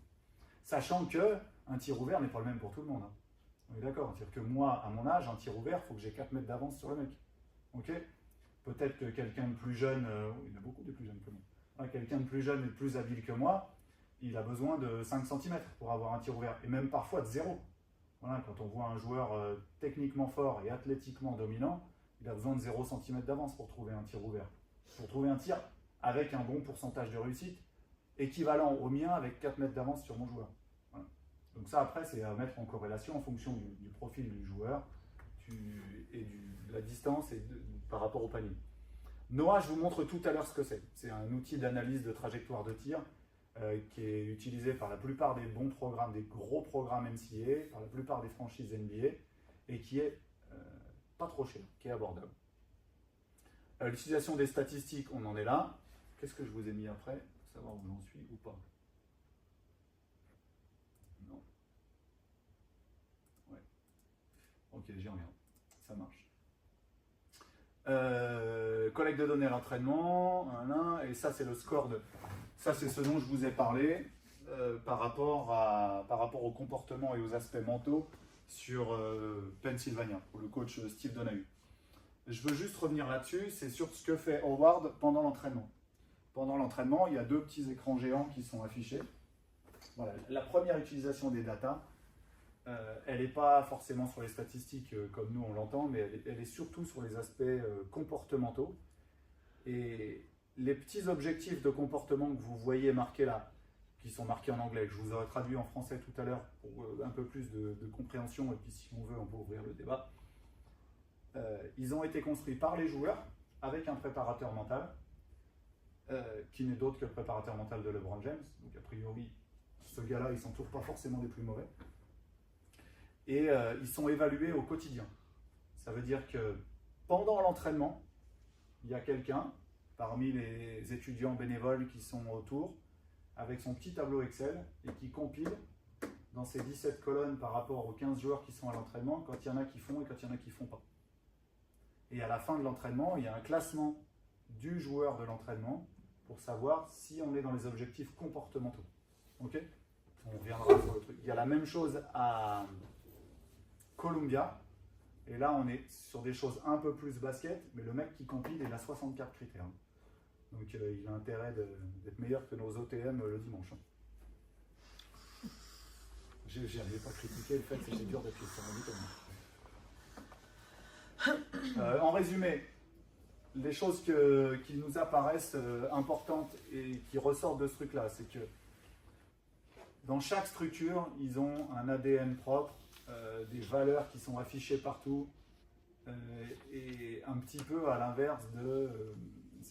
Sachant qu'un tir ouvert n'est pas le même pour tout le monde. Hein. On est d'accord. C'est-à-dire que moi, à mon âge, un tir ouvert, il faut que j'ai 4 mètres d'avance sur le mec. Ok? Peut-être que quelqu'un de plus jeune, il y en a beaucoup de plus jeunes que moi, quelqu'un de plus jeune et de plus habile que moi, il a besoin de 5 cm pour avoir un tir ouvert, et même parfois de 0. Voilà, quand on voit un joueur techniquement fort et athlétiquement dominant, il a besoin de 0 cm d'avance pour trouver un tir ouvert. Pour trouver un tir avec un bon pourcentage de réussite, équivalent au mien avec 4 mètres d'avance sur mon joueur. Voilà. Donc ça, après, c'est à mettre en corrélation en fonction du profil du joueur et de la distance par rapport au panier. Noah, je vous montre tout à l'heure ce que c'est. C'est un outil d'analyse de trajectoire de tir qui est utilisé par la plupart des bons programmes, des gros programmes NCAA, par la plupart des franchises NBA, et qui est pas trop cher, qui est abordable. L'utilisation des statistiques, on en est là. Qu'est-ce que je vous ai mis après, pour savoir où j'en suis ou pas? Non. Ouais. Ok, j'y reviens. Ça marche. Collecte de données à l'entraînement, et ça c'est le score de... Ça c'est ce dont je vous ai parlé par rapport au comportement et aux aspects mentaux sur Pennsylvania, pour le coach Steve Donahue. Je veux juste revenir là-dessus, c'est sur ce que fait Howard pendant l'entraînement. Pendant l'entraînement, il y a 2 petits écrans géants qui sont affichés. Voilà, la première utilisation des datas, elle n'est pas forcément sur les statistiques comme nous on l'entend, mais elle est surtout sur les aspects comportementaux. Et les petits objectifs de comportement que vous voyez marqués là, qui sont marqués en anglais, que je vous aurais traduit en français tout à l'heure pour un peu plus de compréhension, et puis si on veut, on peut ouvrir le débat. Ils ont été construits par les joueurs avec un préparateur mental, qui n'est d'autre que le préparateur mental de LeBron James. Donc a priori, ce gars-là, il ne s'entoure pas forcément des plus mauvais. Et ils sont évalués au quotidien. Ça veut dire que pendant l'entraînement, il y a quelqu'un, parmi les étudiants bénévoles qui sont autour, avec son petit tableau Excel, et qui compile dans ces 17 colonnes par rapport aux 15 joueurs qui sont à l'entraînement, quand il y en a qui font et quand il y en a qui ne font pas. Et à la fin de l'entraînement, il y a un classement du joueur de l'entraînement pour savoir si on est dans les objectifs comportementaux. Ok? On reviendra sur le truc. Il y a la même chose à Columbia, et là on est sur des choses un peu plus basket, mais le mec qui compile, il a 64 critères. Donc il a intérêt d'être meilleur que nos OTM le dimanche. Je n'avais pas critiqué le fait que c'était dur d'appuyer sur un bouton. En résumé, les choses qui nous apparaissent importantes et qui ressortent de ce truc-là, c'est que dans chaque structure, ils ont un ADN propre, des valeurs qui sont affichées partout, et un petit peu à l'inverse de...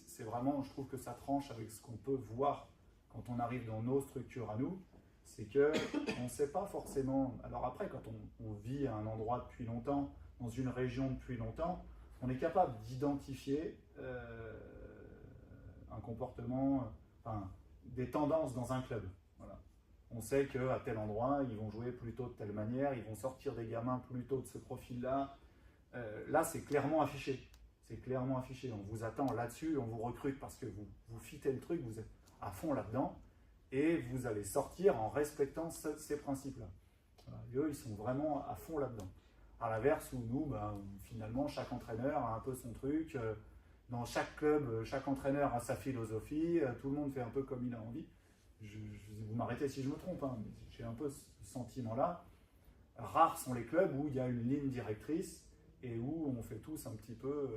c'est vraiment, je trouve que ça tranche avec ce qu'on peut voir quand on arrive dans nos structures à nous, c'est qu'on ne sait pas forcément... Alors après, quand on vit à un endroit depuis longtemps, dans une région depuis longtemps, on est capable d'identifier un comportement, enfin, des tendances dans un club. Voilà. On sait qu'à tel endroit, ils vont jouer plutôt de telle manière, ils vont sortir des gamins plutôt de ce profil-là. Là, c'est clairement affiché. C'est clairement affiché. On vous attend là-dessus, on vous recrute parce que vous fitez le truc, vous êtes à fond là-dedans et vous allez sortir en respectant ces principes-là. Voilà. Eux, ils sont vraiment à fond là-dedans. À l'inverse, où nous, finalement, chaque entraîneur a un peu son truc. Dans chaque club, chaque entraîneur a sa philosophie. Tout le monde fait un peu comme il a envie. Vous m'arrêtez si je me trompe, hein, mais j'ai un peu ce sentiment-là. Rares sont les clubs où il y a une ligne directrice et où on fait tous un petit peu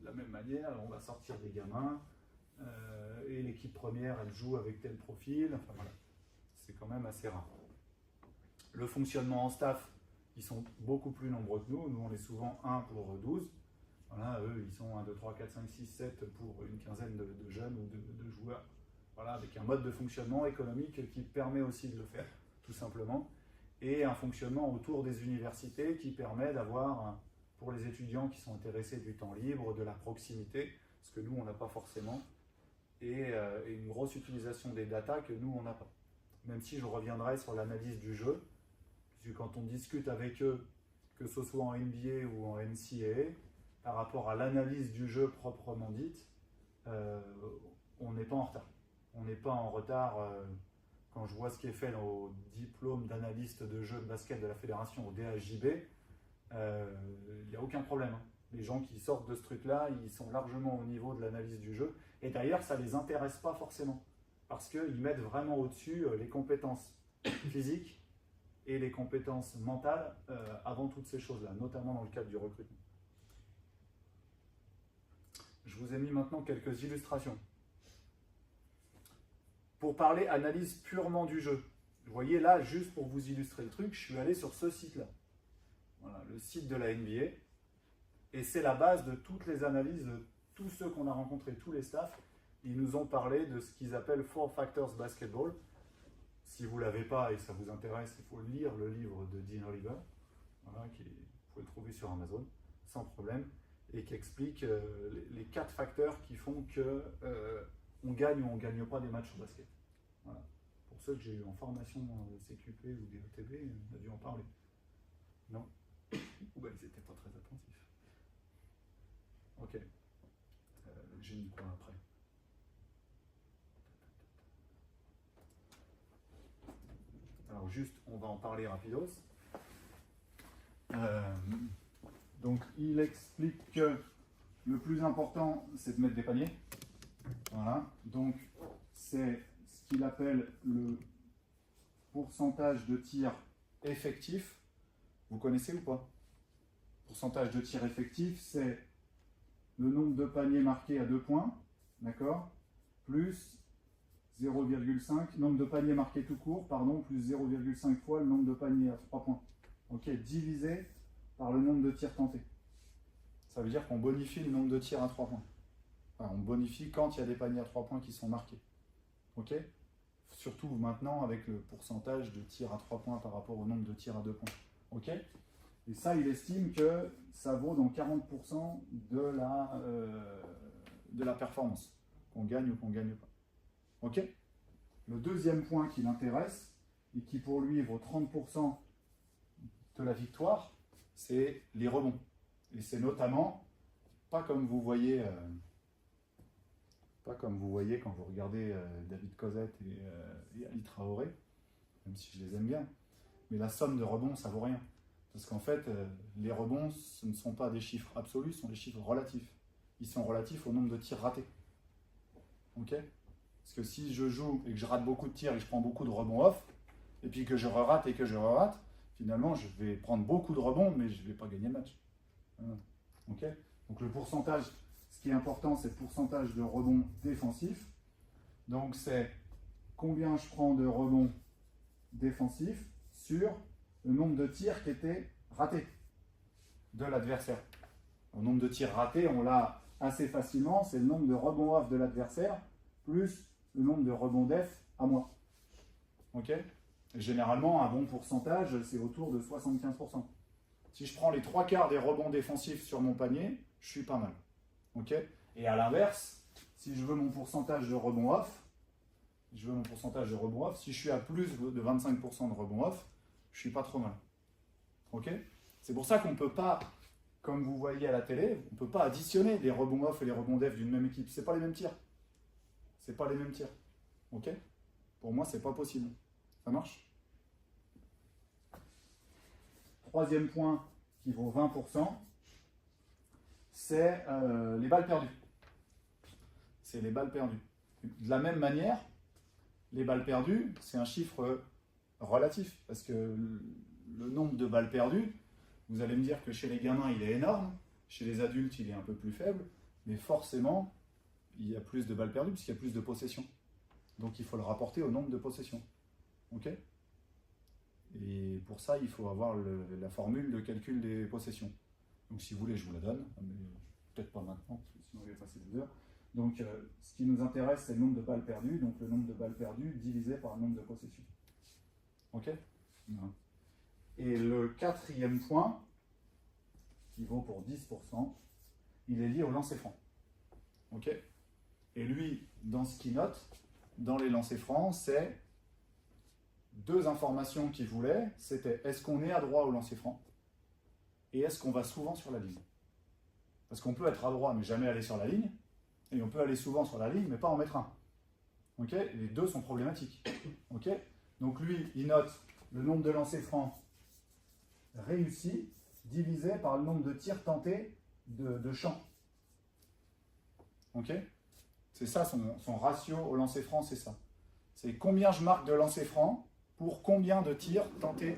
de la même manière. On va sortir des gamins et l'équipe première, elle joue avec tel profil. Enfin voilà, c'est quand même assez rare. Le fonctionnement en staff, ils sont beaucoup plus nombreux que nous. Nous, on est souvent 1 pour 12. Voilà, eux, ils sont 1, 2, 3, 4, 5, 6, 7 pour une quinzaine de jeunes ou de joueurs. Voilà, avec un mode de fonctionnement économique qui permet aussi de le faire, tout simplement. Et un fonctionnement autour des universités qui permet d'avoir, pour les étudiants qui sont intéressés, du temps libre, de la proximité, ce que nous, on n'a pas forcément, et une grosse utilisation des datas que nous, on n'a pas. Même si je reviendrai sur l'analyse du jeu, puisque quand on discute avec eux, que ce soit en NBA ou en NCAA, par rapport à l'analyse du jeu proprement dite, on n'est pas en retard. On n'est pas en retard quand je vois ce qui est fait au diplôme d'analyste de jeu de basket de la fédération, au DHJB, il n'y a aucun problème. Hein. Les gens qui sortent de ce truc-là, ils sont largement au niveau de l'analyse du jeu. Et d'ailleurs, ça ne les intéresse pas forcément, parce qu'ils mettent vraiment au-dessus les compétences physiques et les compétences mentales avant toutes ces choses-là, notamment dans le cadre du recrutement. Je vous ai mis maintenant quelques illustrations. Pour parler analyse purement du jeu, vous voyez là, juste pour vous illustrer le truc, je suis allé sur ce site-là. Voilà, le site de la NBA. Et c'est la base de toutes les analyses de tous ceux qu'on a rencontrés, tous les staffs. Ils nous ont parlé de ce qu'ils appellent Four Factors Basketball. Si vous ne l'avez pas et ça vous intéresse, il faut lire le livre de Dean Oliver, voilà, vous pouvez le trouver sur Amazon, sans problème, et qui explique les 4 facteurs qui font que on gagne ou on ne gagne pas des matchs au basket. Voilà. Pour ceux que j'ai eu en formation CQP ou DETB, on a dû en parler. Non? Ou ben, ils n'étaient pas très attentifs. Ok. J'ai mis quoi après? Alors juste, on va en parler rapidos. Donc il explique que le plus important, c'est de mettre des paniers. Voilà. Donc c'est ce qu'il appelle le pourcentage de tir effectif. Vous connaissez ou pas? Pourcentage de tir effectif, c'est le nombre de paniers marqués à 2 points, d'accord, plus 0,5, nombre de paniers marqués tout court, pardon, plus 0,5 fois le nombre de paniers à 3 points. Ok, divisé par le nombre de tirs tentés. Ça veut dire qu'on bonifie le nombre de tirs à 3 points. Enfin, on bonifie quand il y a des paniers à 3 points qui sont marqués. Ok? Surtout maintenant avec le pourcentage de tirs à 3 points par rapport au nombre de tirs à 2 points. Ok? Et ça, il estime que ça vaut dans 40% de la performance, qu'on gagne ou qu'on ne gagne pas. Ok? Le deuxième point qui l'intéresse, et qui pour lui vaut 30% de la victoire, c'est les rebonds. Et c'est notamment, pas comme vous voyez quand vous regardez David Cosette et Ali Traoré, même si je les aime bien, mais la somme de rebonds, ça vaut rien. Parce qu'en fait, les rebonds, ce ne sont pas des chiffres absolus, ce sont des chiffres relatifs. Ils sont relatifs au nombre de tirs ratés. Ok? Parce que si je joue et que je rate beaucoup de tirs et que je prends beaucoup de rebonds off, et puis que je re-rate et que je re-rate, finalement, je vais prendre beaucoup de rebonds, mais je ne vais pas gagner le match. Ok? Donc le pourcentage, ce qui est important, c'est le pourcentage de rebonds défensifs. Donc c'est combien je prends de rebonds défensifs sur le nombre de tirs qui étaient ratés de l'adversaire. Le nombre de tirs ratés, on l'a assez facilement, c'est le nombre de rebonds off de l'adversaire plus le nombre de rebonds def à moi. Ok? Généralement, un bon pourcentage, c'est autour de 75%. Si je prends les 3 quarts des rebonds défensifs sur mon panier, je suis pas mal. Ok? Et à l'inverse, Si je veux mon pourcentage de rebond off, si je suis à plus de 25% de rebond off, je suis pas trop mal. Ok? C'est pour ça qu'on ne peut pas, comme vous voyez à la télé, on ne peut pas additionner les rebonds off et les rebonds def d'une même équipe. C'est pas les mêmes tirs. C'est pas les mêmes tirs. Ok? Pour moi, c'est pas possible. Ça marche? Troisième point qui vaut 20%, c'est les balles perdues. C'est les balles perdues. De la même manière, les balles perdues, c'est un chiffre relatif, parce que le nombre de balles perdues, vous allez me dire que chez les gamins, il est énorme, chez les adultes, il est un peu plus faible, mais forcément, il y a plus de balles perdues, puisqu'il y a plus de possessions. Donc il faut le rapporter au nombre de possessions. Ok? Et pour ça, il faut avoir la formule de calcul des possessions. Donc si vous voulez, je vous la donne, mais peut-être pas maintenant, parce que sinon il va passer 2 heures. Donc ce qui nous intéresse, c'est le nombre de balles perdues, donc le nombre de balles perdues divisé par le nombre de possessions. Ok? Voilà. Et le quatrième point, qui vaut pour 10%, il est lié au lancer franc. Ok? Et lui, dans ce qu'il note, dans les lancers francs, c'est 2 informations qu'il voulait, c'était est-ce qu'on est adroit au lancer franc et est-ce qu'on va souvent sur la ligne. Parce qu'on peut être adroit mais jamais aller sur la ligne, et on peut aller souvent sur la ligne mais pas en mettre un. Ok? Les deux sont problématiques. Ok? Donc lui, il note le nombre de lancers francs réussis divisé par le nombre de tirs tentés de champ. Ok? C'est ça son ratio au lancer franc, c'est ça. C'est combien je marque de lancers francs pour combien de tirs tentés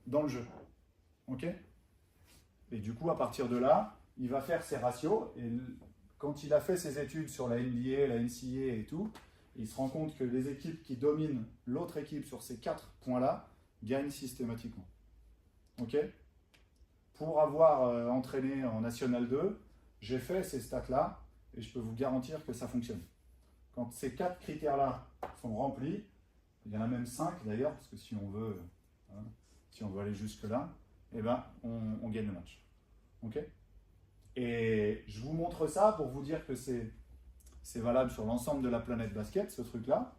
dans le jeu. Ok? Et du coup, à partir de là, il va faire ses ratios. Et quand il a fait ses études sur la NBA, la NCAA et tout, il se rend compte que les équipes qui dominent l'autre équipe sur ces 4 points-là gagnent systématiquement. Ok? Pour avoir entraîné en National 2, j'ai fait ces stats-là et je peux vous garantir que ça fonctionne. Quand ces 4 critères-là sont remplis, il y en a même 5 d'ailleurs, parce que si on veut aller jusque-là, eh ben, on gagne le match. Ok? Et je vous montre ça pour vous dire que c'est valable sur l'ensemble de la planète basket, ce truc-là,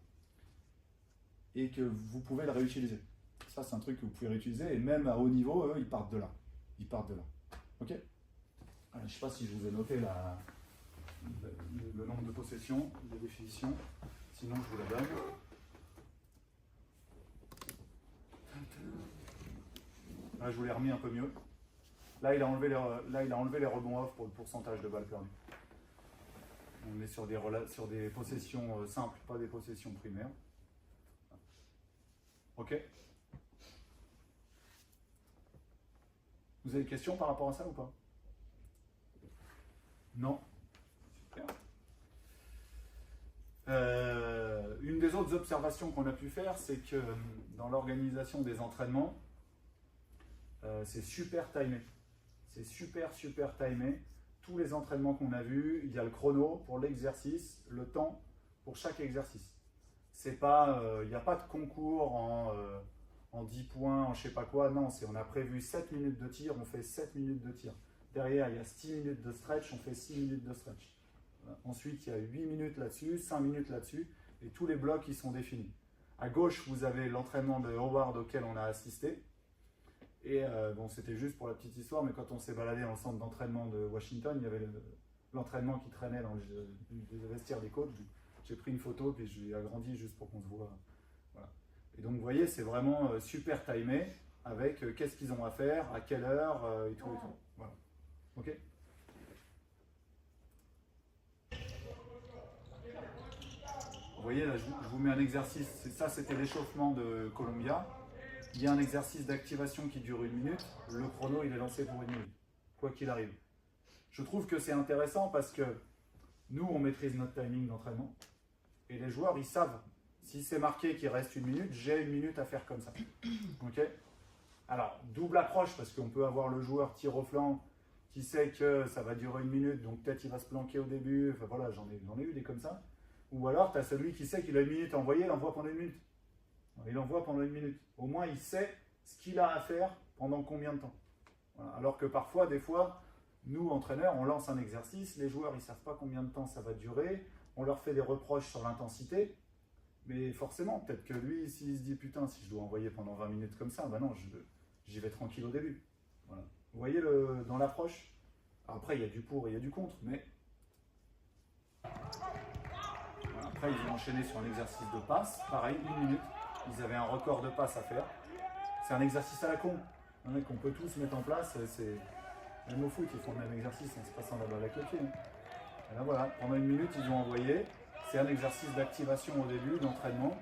et que vous pouvez le réutiliser. Ça, c'est un truc que vous pouvez réutiliser, et même à haut niveau, eux, ils partent de là. Ok? Je ne sais pas si je vous ai noté le nombre de possessions, la définition, sinon je vous la donne. Là, je vous l'ai remis un peu mieux. Là, il a enlevé les rebonds off pour le pourcentage de balles perdues. On est sur des possessions simples, pas des possessions primaires. Ok? Vous avez des questions par rapport à ça ou pas? Non? Super. Une des autres observations qu'on a pu faire, c'est que dans l'organisation des entraînements, c'est super timé. C'est super timé. Tous les entraînements qu'on a vus, il y a le chrono pour l'exercice, le temps pour chaque exercice. C'est pas, il n'y a pas de concours en 10 points, en je sais pas quoi. Non, on a prévu 7 minutes de tir, on fait 7 minutes de tir. Derrière, il y a 6 minutes de stretch, on fait 6 minutes de stretch. Ensuite, il y a 8 minutes là-dessus, 5 minutes là-dessus, et tous les blocs qui sont définis. À gauche, vous avez l'entraînement de Howard auquel on a assisté. Et bon, c'était juste pour la petite histoire, mais quand on s'est baladé dans le centre d'entraînement de Washington, il y avait l'entraînement qui traînait dans les vestiaires des coachs. J'ai pris une photo, puis je l'ai agrandi juste pour qu'on se voit. Voilà. Et donc, vous voyez, c'est vraiment super timé avec qu'est-ce qu'ils ont à faire, à quelle heure, et tout. Voilà. Ok? Vous voyez, là, je vous mets un exercice. Ça, c'était l'échauffement de Columbia. Il y a un exercice d'activation qui dure 1 minute. Le chrono, il est lancé pour 1 minute, quoi qu'il arrive. Je trouve que c'est intéressant parce que nous, on maîtrise notre timing d'entraînement. Et les joueurs, ils savent. Si c'est marqué qu'il reste 1 minute, j'ai 1 minute à faire comme ça. Ok? Alors, double approche, parce qu'on peut avoir le joueur tir au flanc qui sait que ça va durer 1 minute, donc peut-être il va se planquer au début. Enfin voilà, j'en ai eu des comme ça. Ou alors, tu as celui qui sait qu'il a 1 minute à envoyer, il envoie pendant 1 minute. Il envoie pendant 1 minute. Au moins, il sait ce qu'il a à faire pendant combien de temps. Voilà. Alors que parfois, des fois, nous, entraîneurs, on lance un exercice, les joueurs, ils ne savent pas combien de temps ça va durer. on leur fait des reproches sur l'intensité, mais forcément, peut-être que lui, s'il se dit putain, si je dois envoyer pendant 20 minutes comme ça, ben non, j'y vais tranquille au début. Voilà. Vous voyez dans l'approche. Après, il y a du pour et il y a du contre, mais voilà. Après, ils ont enchaîné sur un exercice de passe, pareil, 1 minute. Ils avaient un record de passe à faire. C'est un exercice à la con, qu'on peut tous mettre en place. Même au foot, ils font le même exercice en se passant la balle avec le pied. Et là, voilà, pendant 1 minute, ils ont envoyé. C'est un exercice d'activation au début, d'entraînement.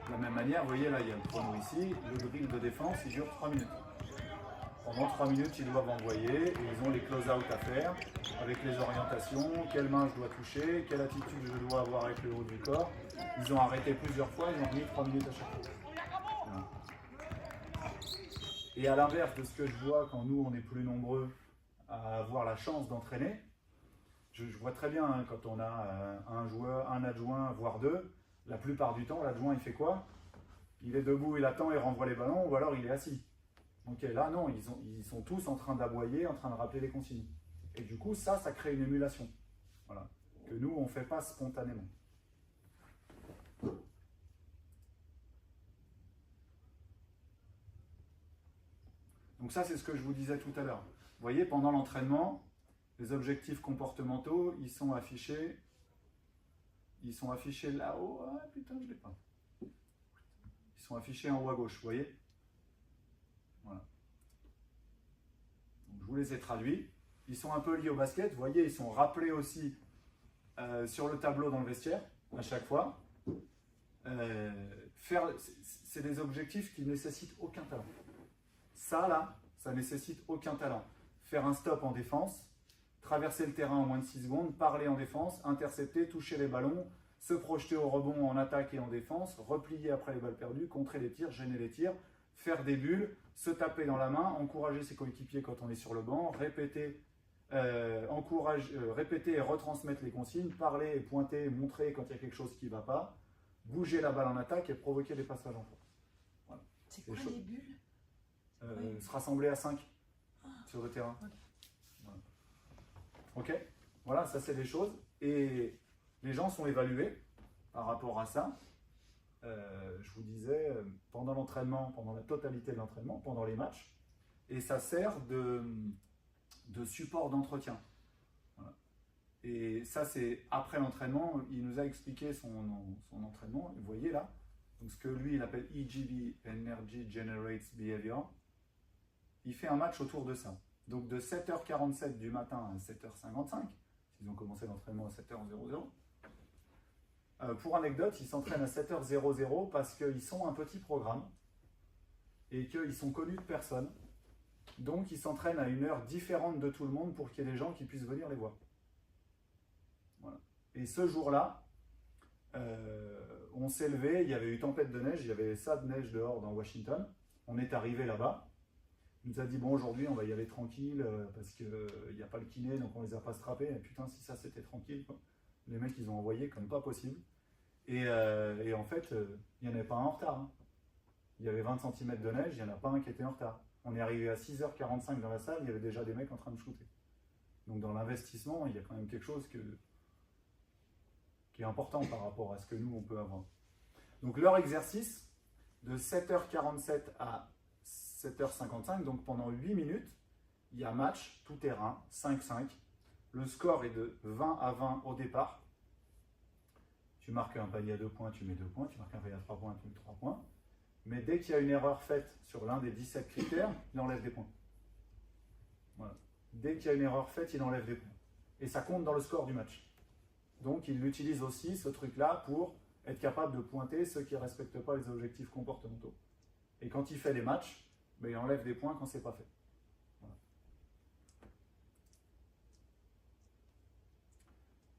De la même manière, vous voyez là, il y a le chrono ici, le drill de défense, il dure 3 minutes. Pendant 3 minutes, ils doivent envoyer et ils ont les close-out à faire avec les orientations, quelle main je dois toucher, quelle attitude je dois avoir avec le haut du corps. Ils ont arrêté plusieurs fois, ils ont remis 3 minutes à chaque fois. Voilà. Et à l'inverse de ce que je vois quand nous, on est plus nombreux à avoir la chance d'entraîner, je vois très bien hein, quand on a un joueur, un adjoint, voire deux, la plupart du temps, l'adjoint, il fait quoi? Il est debout, il attend, il renvoie les ballons, ou alors il est assis. Ok, là, non, ils sont tous en train d'aboyer, en train de rappeler les consignes. Et du coup, ça crée une émulation. Voilà. Que nous, on ne fait pas spontanément. Donc ça, c'est ce que je vous disais tout à l'heure. Vous voyez, pendant l'entraînement, les objectifs comportementaux, ils sont affichés là-haut. Ah putain, je ne l'ai pas. Ils sont affichés en haut à gauche, vous voyez? Voilà. Donc, je vous les ai traduits. Ils sont un peu liés au basket. Vous voyez, ils sont rappelés aussi sur le tableau dans le vestiaire, à chaque fois. C'est des objectifs qui ne nécessitent aucun talent. Ça, là, ça nécessite aucun talent. Faire un stop en défense, traverser le terrain en moins de 6 secondes, parler en défense, intercepter, toucher les ballons, se projeter au rebond en attaque et en défense, replier après les balles perdues, contrer les tirs, gêner les tirs, faire des bulles, se taper dans la main, encourager ses coéquipiers quand on est sur le banc, répéter et retransmettre les consignes, parler et pointer, montrer quand il y a quelque chose qui ne va pas, bouger la balle en attaque et provoquer des passages en force. Voilà. C'est quoi les bulles? Se rassembler à 5 sur le terrain. Ok, voilà, ça c'est des choses. Et les gens sont évalués par rapport à ça. Je vous disais, pendant l'entraînement, pendant la totalité de l'entraînement, pendant les matchs. Et ça sert de support d'entretien. Voilà. Et ça c'est après l'entraînement, il nous a expliqué son entraînement. Vous voyez là, donc ce que lui il appelle EGB, Energy Generates Behavior. Il fait un match autour de ça. Donc de 7h47 du matin à 7h55, ils ont commencé l'entraînement à 7h00. Pour anecdote, ils s'entraînent à 7h00 parce qu'ils sont un petit programme et qu'ils sont connus de personne. Donc ils s'entraînent à une heure différente de tout le monde pour qu'il y ait des gens qui puissent venir les voir. Voilà. Et ce jour-là, on s'est levé, il y avait eu tempête de neige, il y avait ça de neige dehors dans Washington. On est arrivé là-bas. Il nous a dit, bon, aujourd'hui, on va y aller tranquille parce qu'il n'y a pas le kiné, donc on les a pas strappés. Et putain, si ça, c'était tranquille, quoi. Les mecs, ils ont envoyé comme pas possible. Et en fait, il n'y en avait pas un en retard. Hein. Il y avait 20 cm de neige, il n'y en a pas un qui était en retard. On est arrivé à 6h45 dans la salle, il y avait déjà des mecs en train de shooter. Donc dans l'investissement, il y a quand même quelque chose qui est important par rapport à ce que nous, on peut avoir. Donc leur exercice, de 7h47 à 7h55, donc pendant 8 minutes, il y a match, tout terrain, 5-5. Le score est de 20 à 20 au départ. Tu marques un panier à 2 points, tu mets 2 points. Tu marques un panier à 3 points, tu mets 3 points. Mais dès qu'il y a une erreur faite sur l'un des 17 critères, il enlève des points. Voilà. Dès qu'il y a une erreur faite, il enlève des points. Et ça compte dans le score du match. Donc il utilise aussi ce truc-là pour être capable de pointer ceux qui ne respectent pas les objectifs comportementaux. Et quand il fait les matchs, ben, il enlève des points quand ce n'est pas fait. Voilà.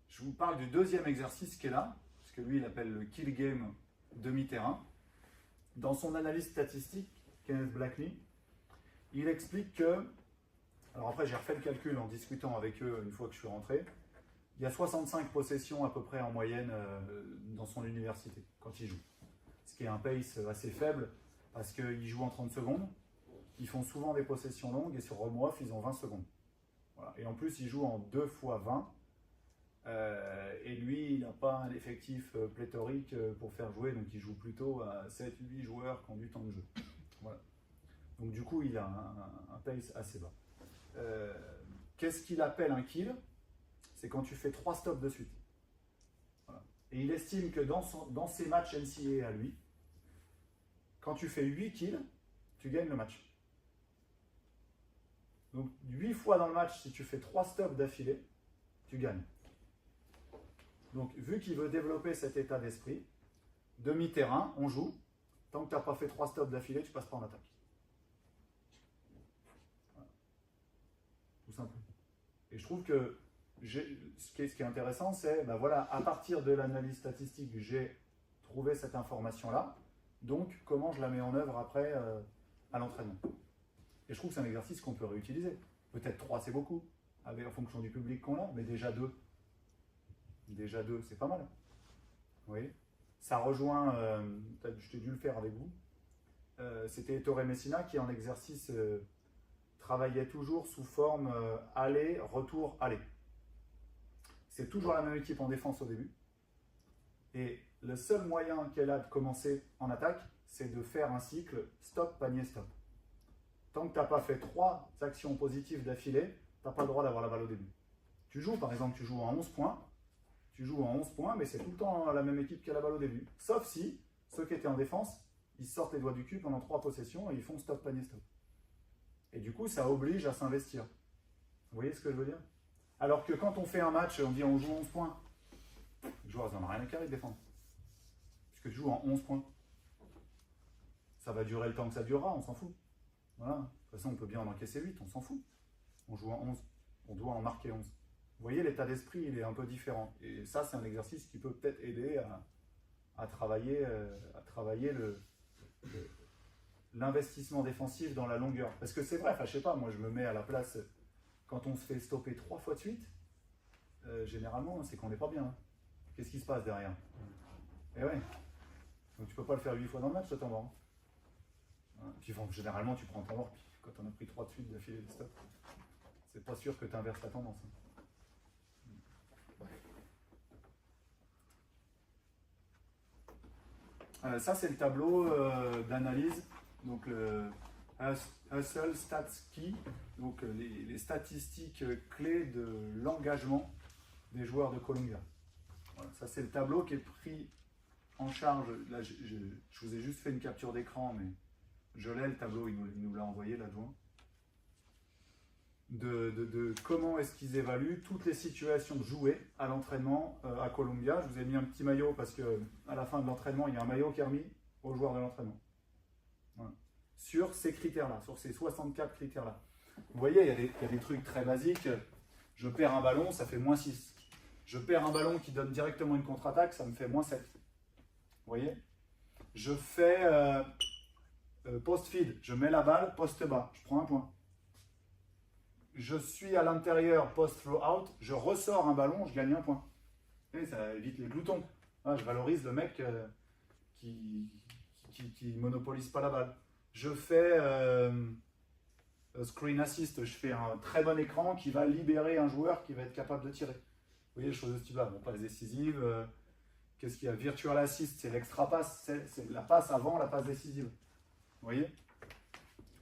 Je vous parle du deuxième exercice qui est là, parce que lui il appelle le kill game demi-terrain. Dans son analyse statistique, Kenneth Blackley, il explique que, alors après j'ai refait le calcul en discutant avec eux une fois que je suis rentré, il y a 65 possessions à peu près en moyenne dans son université, quand il joue. ce qui est un pace assez faible, parce qu'ils jouent en 30 secondes. Ils font souvent des possessions longues, et sur Home ils ont 20 secondes. Voilà. Et en plus, ils jouent en 2 fois 20. Et lui, il n'a pas un effectif pléthorique pour faire jouer, donc il joue plutôt à 7-8 joueurs qui ont du temps de jeu. Voilà. Donc du coup, il a un pace assez bas. Qu'est-ce qu'il appelle un kill? C'est quand tu fais 3 stops de suite. Voilà. Et il estime que dans ses matchs NCAA à lui, quand tu fais 8 kills, tu gagnes le match. Donc 8 fois dans le match, si tu fais 3 stops d'affilée, tu gagnes. Donc vu qu'il veut développer cet état d'esprit, demi-terrain, on joue. Tant que tu n'as pas fait 3 stops d'affilée, tu passes pas en attaque. Voilà. Tout simplement. Et je trouve que ce qui est intéressant, c'est, ben voilà, à partir de l'analyse statistique, j'ai trouvé cette information-là. Donc, comment je la mets en œuvre après à l'entraînement. Et je trouve que c'est un exercice qu'on peut réutiliser. Peut-être 3, c'est beaucoup, en fonction du public qu'on a, mais déjà 2. Déjà 2, c'est pas mal. Vous voyez? Ça rejoint, je t'ai dû le faire avec vous, c'était Ettore Messina qui en exercice travaillait toujours sous forme aller, retour, aller. C'est toujours la même équipe en défense au début. Et le seul moyen qu'elle a de commencer en attaque, c'est de faire un cycle stop, panier, stop. Tant que tu n'as pas fait 3 actions positives d'affilée, tu n'as pas le droit d'avoir la balle au début. Tu joues, par exemple, tu joues en 11 points, mais c'est tout le temps la même équipe qui a la balle au début. Sauf si, ceux qui étaient en défense, ils sortent les doigts du cul pendant 3 possessions et ils font stop, panier, stop. Et du coup, ça oblige à s'investir. Vous voyez ce que je veux dire? Alors que quand on fait un match, on dit on joue 11 points. Les joueurs, ils n'en ont rien à carrer de défendre. Puisque tu joues en 11 points. Ça va durer le temps que ça durera, on s'en fout. Voilà. De toute façon, on peut bien en encaisser 8, on s'en fout. On joue en 11. On doit en marquer 11. Vous voyez, l'état d'esprit, il est un peu différent. Et ça, c'est un exercice qui peut peut-être aider à travailler l'investissement défensif dans la longueur. Parce que c'est vrai, je sais pas, moi je me mets à la place, quand on se fait stopper 3 fois de suite, généralement, c'est qu'on n'est pas bien. Hein. Qu'est-ce qui se passe derrière? Et ouais. Donc tu peux pas le faire 8 fois dans le match, ce temps mort. Hein. Puis bon, généralement, tu prends ton mort, puis quand on a pris 3 de suite d'affilée de stop, c'est pas sûr que tu inverses la tendance. Hein. Ça, c'est le tableau d'analyse, donc le Hustle Stats Key, donc les statistiques clés de l'engagement des joueurs de Columbia. Voilà, ça, c'est le tableau qui est pris en charge. Là, je vous ai juste fait une capture d'écran, mais je l'ai, le tableau, il nous l'a envoyé, l'adjoint. De comment est-ce qu'ils évaluent toutes les situations jouées à l'entraînement à Columbia. Je vous ai mis un petit maillot parce qu'à la fin de l'entraînement, il y a un maillot qui est remis aux joueurs de l'entraînement. Voilà. Sur ces critères-là, sur ces 64 critères-là. Vous voyez, il y a des trucs très basiques. Je perds un ballon, ça fait -6. Je perds un ballon qui donne directement une contre-attaque, ça me fait -7. Vous voyez? Je fais post-feed, je mets la balle, poste bas, je prends un point. Je suis à l'intérieur post-throw-out, je ressors un ballon, je gagne un point. Et ça évite les gloutons. Ah, je valorise le mec qui monopolise pas la balle. Je fais screen assist, je fais un très bon écran qui va libérer un joueur qui va être capable de tirer. Vous voyez les choses de ce type-là, bon, pas décisive. Qu'est-ce qu'il y a? Virtual assist, c'est l'extra passe, c'est la passe avant la passe décisive. Vous voyez?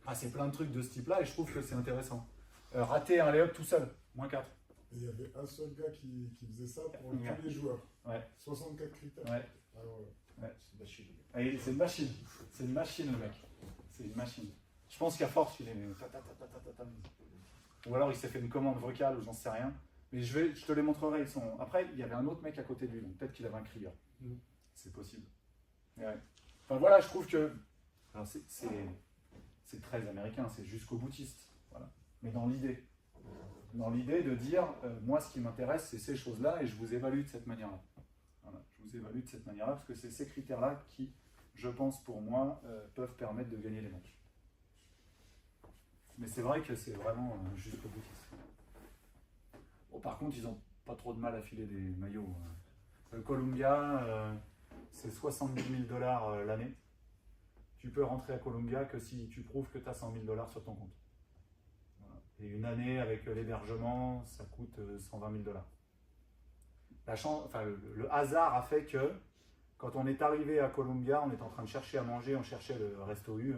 Ah, c'est plein de trucs de ce type-là et je trouve que c'est intéressant. Rater un lay-up tout seul, -4. Et il y avait un seul gars qui faisait ça pour tous les joueurs. Ouais. 64 critères. Ouais. Alors, Ouais. C'est une machine. C'est une machine. C'est une machine, le mec. C'est une machine. Je pense qu'à force, il est. Ou alors il s'est fait une commande vocale ou j'en sais rien. Mais je te les montrerai. Après, il y avait un autre mec à côté de lui, donc peut-être qu'il avait un crieur. C'est possible. Ouais. Enfin voilà, je trouve que. Alors c'est très américain, c'est jusqu'au boutiste. Voilà. Mais dans l'idée de dire, moi ce qui m'intéresse c'est ces choses-là et je vous évalue de cette manière-là. Voilà. Je vous évalue de cette manière-là parce que c'est ces critères-là qui, je pense pour moi, peuvent permettre de gagner les matchs. Mais c'est vrai que c'est vraiment jusqu'au boutiste. Bon, par contre, ils n'ont pas trop de mal à filer des maillots. Columbia, c'est 70 000 $ l'année. Tu peux rentrer à Columbia que si tu prouves que tu as 100 000 $ sur ton compte. Voilà. Et une année avec l'hébergement, ça coûte 120 000 $. Le hasard a fait que quand on est arrivé à Columbia, on est en train de chercher à manger, on cherchait le Resto U,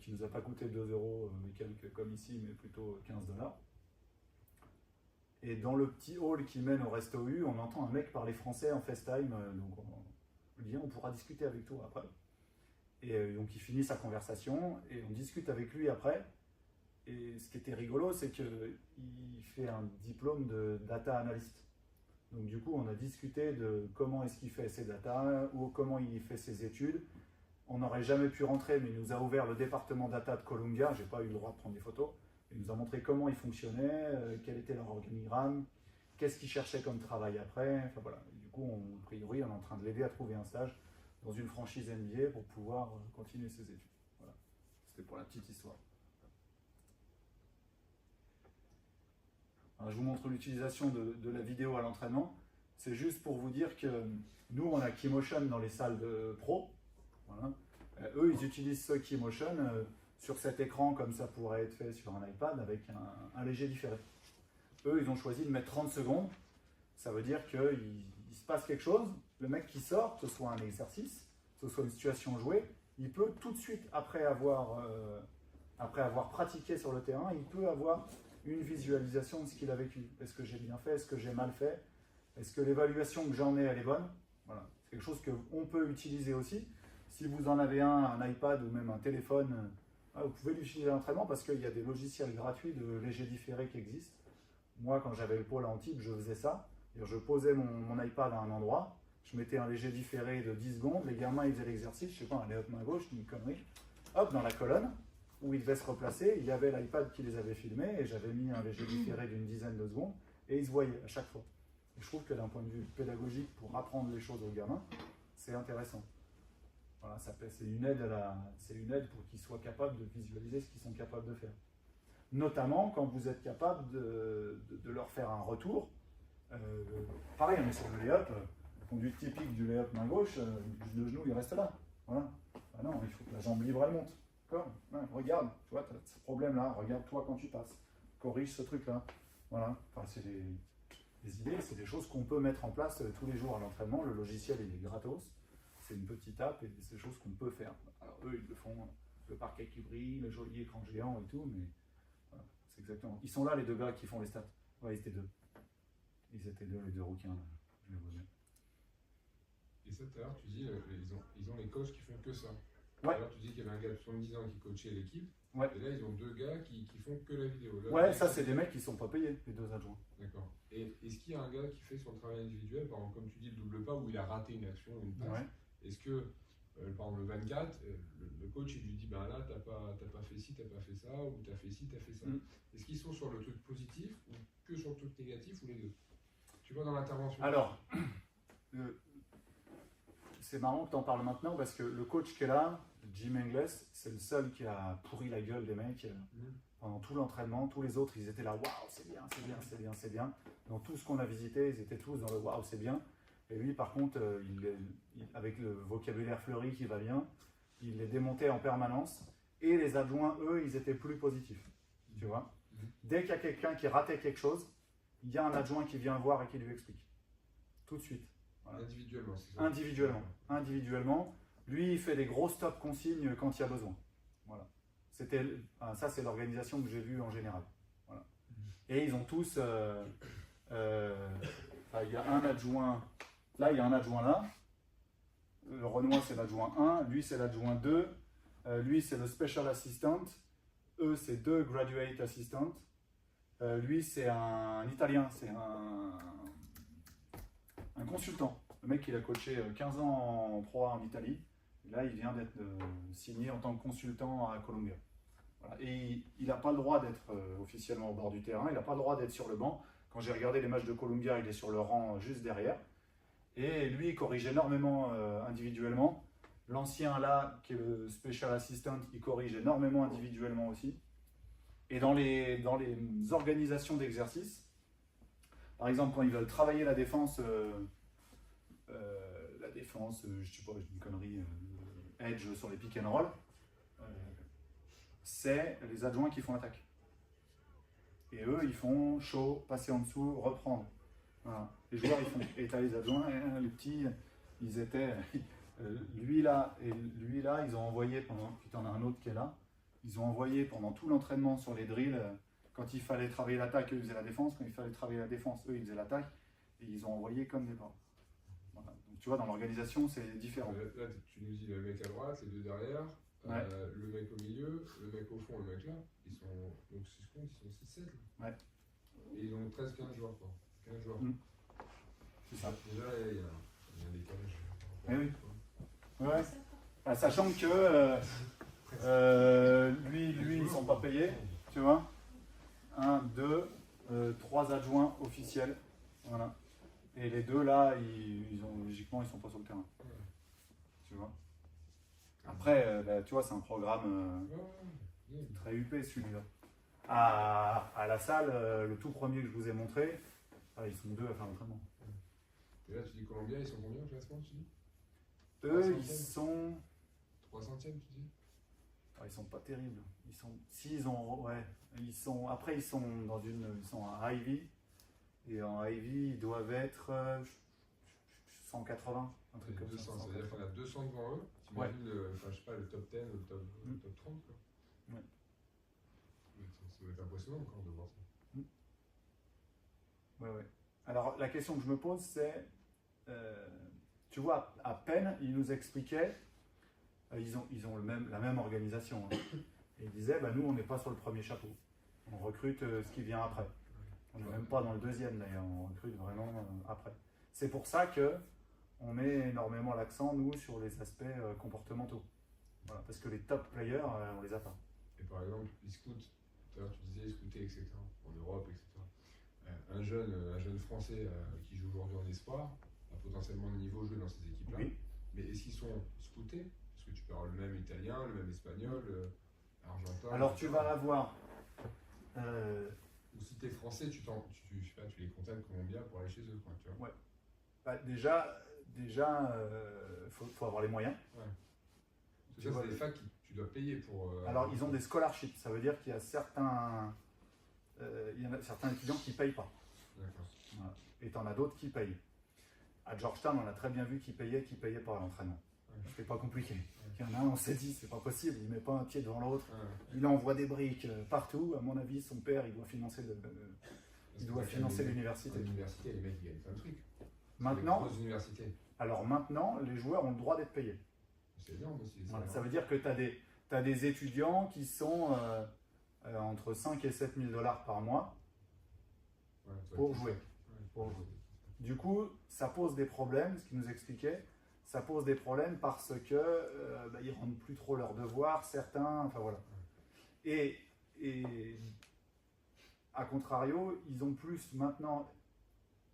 qui nous a pas coûté 2 € et quelques comme ici, mais plutôt 15 $. Et dans le petit hall qui mène au Resto U, on entend un mec parler français en FaceTime, donc on lui dit on pourra discuter avec toi après. Et donc il finit sa conversation et on discute avec lui après. Et ce qui était rigolo, c'est qu'il fait un diplôme de data analyst. Donc du coup, on a discuté de comment est-ce qu'il fait ses data ou comment il fait ses études. On n'aurait jamais pu rentrer, mais il nous a ouvert le département data de Columbia. J'ai pas eu le droit de prendre des photos. Il nous a montré comment ils fonctionnaient, quel était leur organigramme, qu'est-ce qu'ils cherchaient comme travail après. Enfin voilà. Et du coup, a priori, on est en train de l'aider à trouver un stage dans une franchise NBA pour pouvoir continuer ses études. Voilà. C'était pour la petite histoire. Alors, je vous montre l'utilisation de la vidéo à l'entraînement. C'est juste pour vous dire que nous, on a Keymotion dans les salles de pro. Voilà. Eux, ils utilisent ce Keymotion sur cet écran comme ça pourrait être fait sur un iPad avec un léger différé. Eux, ils ont choisi de mettre 30 secondes. Ça veut dire qu'il se passe quelque chose. Le mec qui sort, que ce soit un exercice, que ce soit une situation jouée, il peut tout de suite, après avoir pratiqué sur le terrain, il peut avoir une visualisation de ce qu'il a vécu. Est-ce que j'ai bien fait? Est-ce que j'ai mal fait? Est-ce que l'évaluation que j'en ai, elle est bonne? Voilà. C'est quelque chose qu'on peut utiliser aussi. Si vous en avez un iPad ou même un téléphone, vous pouvez l'utiliser à l'entraînement parce qu'il y a des logiciels gratuits de léger différé qui existent. Moi, quand j'avais le pôle à Antibes, je faisais ça. Je posais mon iPad à un endroit, je mettais un léger différé de 10 secondes, les gamins ils faisaient l'exercice, je sais pas, un layup main gauche, une connerie, hop, dans la colonne, où ils devaient se replacer, il y avait l'iPad qui les avait filmés, et j'avais mis un léger différé d'une dizaine de secondes, et ils se voyaient à chaque fois. Et je trouve que d'un point de vue pédagogique, pour apprendre les choses aux gamins, c'est intéressant. Voilà, c'est une aide pour qu'ils soient capables de visualiser ce qu'ils sont capables de faire. Notamment quand vous êtes capable de leur faire un retour. Pareil, on est sur le layup, conduite typique du layup main gauche, le genou il reste là. Voilà. Ah non, il faut que la jambe libre elle monte. D'accord? Ouais, regarde, tu vois, tu as ce problème-là, regarde-toi quand tu passes. Corrige ce truc-là. Voilà. Enfin, c'est des idées, c'est des choses qu'on peut mettre en place tous les jours à l'entraînement. Le logiciel il est gratos. C'est une petite app et c'est des choses qu'on peut faire. Alors eux, ils le font, le parquet qui brille, le joli écran géant et tout, mais voilà, c'est exactement. Ils sont là les deux gars qui font les stats. Ouais, ils étaient deux. Ils étaient deux, les deux rouquins, là. Je les vois bien. Et ça, tout à l'heure, tu dis, ils ont les coachs qui font que ça. Ouais. Alors, tu dis qu'il y avait un gars de 70 ans qui coachait l'équipe. Ouais. Et là, ils ont deux gars qui font que la vidéo. Là, ouais, ça, c'est des mecs qui sont pas payés, les deux adjoints. D'accord. Et est-ce qu'il y a un gars qui fait son travail individuel, par exemple, comme tu dis, le double pas, où il a raté une action, une passe? Ouais. Est-ce que, par exemple, le 24, le coach, il lui dit, ben là, t'as pas fait ci, t'as pas fait ça, ou t'as fait ci, t'as fait ça. Est-ce qu'ils sont sur le truc positif, ou que sur le truc négatif, ou les deux? Tu vois, dans l'intervention. Alors, c'est marrant que tu en parles maintenant parce que le coach qui est là, Jim Ingles, c'est le seul qui a pourri la gueule des mecs pendant tout l'entraînement. Tous les autres, ils étaient là, waouh, c'est bien, c'est bien, c'est bien, c'est bien. Dans tout ce qu'on a visité, ils étaient tous dans le waouh, c'est bien. Et lui, par contre, avec le vocabulaire fleuri qui va bien, il les démontait en permanence. Et les adjoints, eux, ils étaient plus positifs. Tu vois? Dès qu'il y a quelqu'un qui ratait quelque chose, il y a un adjoint qui vient le voir et qui lui explique. Tout de suite. Voilà. Individuellement, c'est ça? Individuellement. Lui, il fait des gros stops consignes quand il y a besoin. Voilà. Ça, c'est l'organisation que j'ai vue en général. Voilà. Et ils ont tous... il y a un adjoint... Là, il y a un adjoint là. Le Renoir, c'est l'adjoint 1. Lui, c'est l'adjoint 2. Lui, c'est le special assistant. Eux, c'est 2 graduate assistants. Lui, c'est un Italien, c'est un consultant. Le mec, il a coaché 15 ans en Pro A en Italie. Et là, il vient d'être signé en tant que consultant à Columbia. Voilà. Et il n'a pas le droit d'être officiellement au bord du terrain. Il n'a pas le droit d'être sur le banc. Quand j'ai regardé les matchs de Columbia, il est sur le rang juste derrière. Et lui, il corrige énormément individuellement. L'ancien là, qui est le special assistant, il corrige énormément individuellement aussi. Et dans les organisations d'exercices, par exemple, quand ils veulent travailler la défense défense, je sais pas, je dis une connerie, edge sur les pick and roll, c'est les adjoints qui font l'attaque. Et eux, ils font show, passer en dessous, reprendre. Voilà. Les joueurs, ils font. Et t'as les adjoints, les petits, ils étaient. Lui là, et lui là, ils ont envoyé pendant. Puis t'en as un autre qui est là. Ils ont envoyé pendant tout l'entraînement sur les drills. Quand il fallait travailler l'attaque, eux, ils faisaient la défense. Quand il fallait travailler la défense, eux, ils faisaient l'attaque. Et ils ont envoyé comme des porcs. Voilà. Donc tu vois, dans l'organisation, c'est différent. Là, tu nous dis le mec à droite, les deux derrière, Ouais. le mec au milieu, le mec au fond, le mec là. Ils sont. Donc si je compte, ils sont 6-7. Ouais. Et ils ont 13-15 joueurs, quoi. 15 joueurs. C'est ça. Déjà, il y a un décalage. Eh oui. Ouais. Ah, sachant que lui, ils sont pas payés, tu vois. 1, 2, 3 adjoints officiels. Voilà. Et les deux là, logiquement, ils sont pas sur le terrain. Tu vois. Après, bah, tu vois, c'est un programme très huppé celui-là. À la salle, le tout premier que je vous ai montré, ils sont 2 à faire l'entraînement. Et là, tu dis Colombien, ils sont combien au classement, tu dis Eux, ils sont. 300e, tu dis Ils sont pas terribles. Après, ils sont dans ils sont en Ivy. Et en Ivy, ils doivent être 180, un truc comme 200, ça. ça veut dire qu'il y en a 200 devant eux. T'imagines je sais pas, le top 10 ou le top 30, quoi. Ouais. Ça doit être impressionnant encore de voir ça. Ouais. Alors, la question que je me pose, c'est, tu vois, à peine, ils nous expliquaient, ils ont la même organisation. Hein. Et ils disaient, bah, nous, on n'est pas sur le premier chapeau. On recrute ce qui vient après. On n'est même pas dans le deuxième, d'ailleurs. On recrute vraiment après. C'est pour ça que on met énormément l'accent, nous, sur les aspects comportementaux. Voilà, parce que les top players, on les a pas. Et par exemple, les scouts, tout à l'heure tu disais scouter, etc. En Europe, etc. Un jeune Français qui joue aujourd'hui en espoir a potentiellement le niveau jouer dans ces équipes-là. Oui. Mais est-ce qu'ils sont scoutés? Parce que tu peux avoir le même italien, le même espagnol, argentin. Alors tu vas l'avoir. Ou si tu es français, tu je sais pas, tu les contactes colombiens pour aller chez eux, quoi, tu vois. Ouais. Bah, déjà, faut avoir les moyens. Ouais. Ça, c'est des facs que tu dois payer pour. Alors ils ont des scholarships, ça veut dire qu'il y a certains étudiants qui ne payent pas. D'accord. Voilà. Et tu en as d'autres qui payent. À Georgetown, on a très bien vu qui payait pas à l'entraînement. Ouais. C'était pas compliqué. Il y en a un, on s'est dit, c'est pas possible, il met pas un pied devant l'autre. Ouais. Il envoie des briques partout. À mon avis, son père, il doit financer l'université. L'université, les mecs, ils gagnent plein de trucs. Maintenant, Les grosses universités. alors maintenant, les joueurs ont le droit d'être payés. C'est énorme aussi. Voilà, ça veut dire que tu as des étudiants qui sont entre 5 et 7 000 $ par mois pour jouer. Du coup, ça pose des problèmes, ce qu'il nous expliquait. Ça pose des problèmes parce que ils rendent plus trop leurs devoirs, certains, enfin voilà. Et à contrario, ils ont plus maintenant,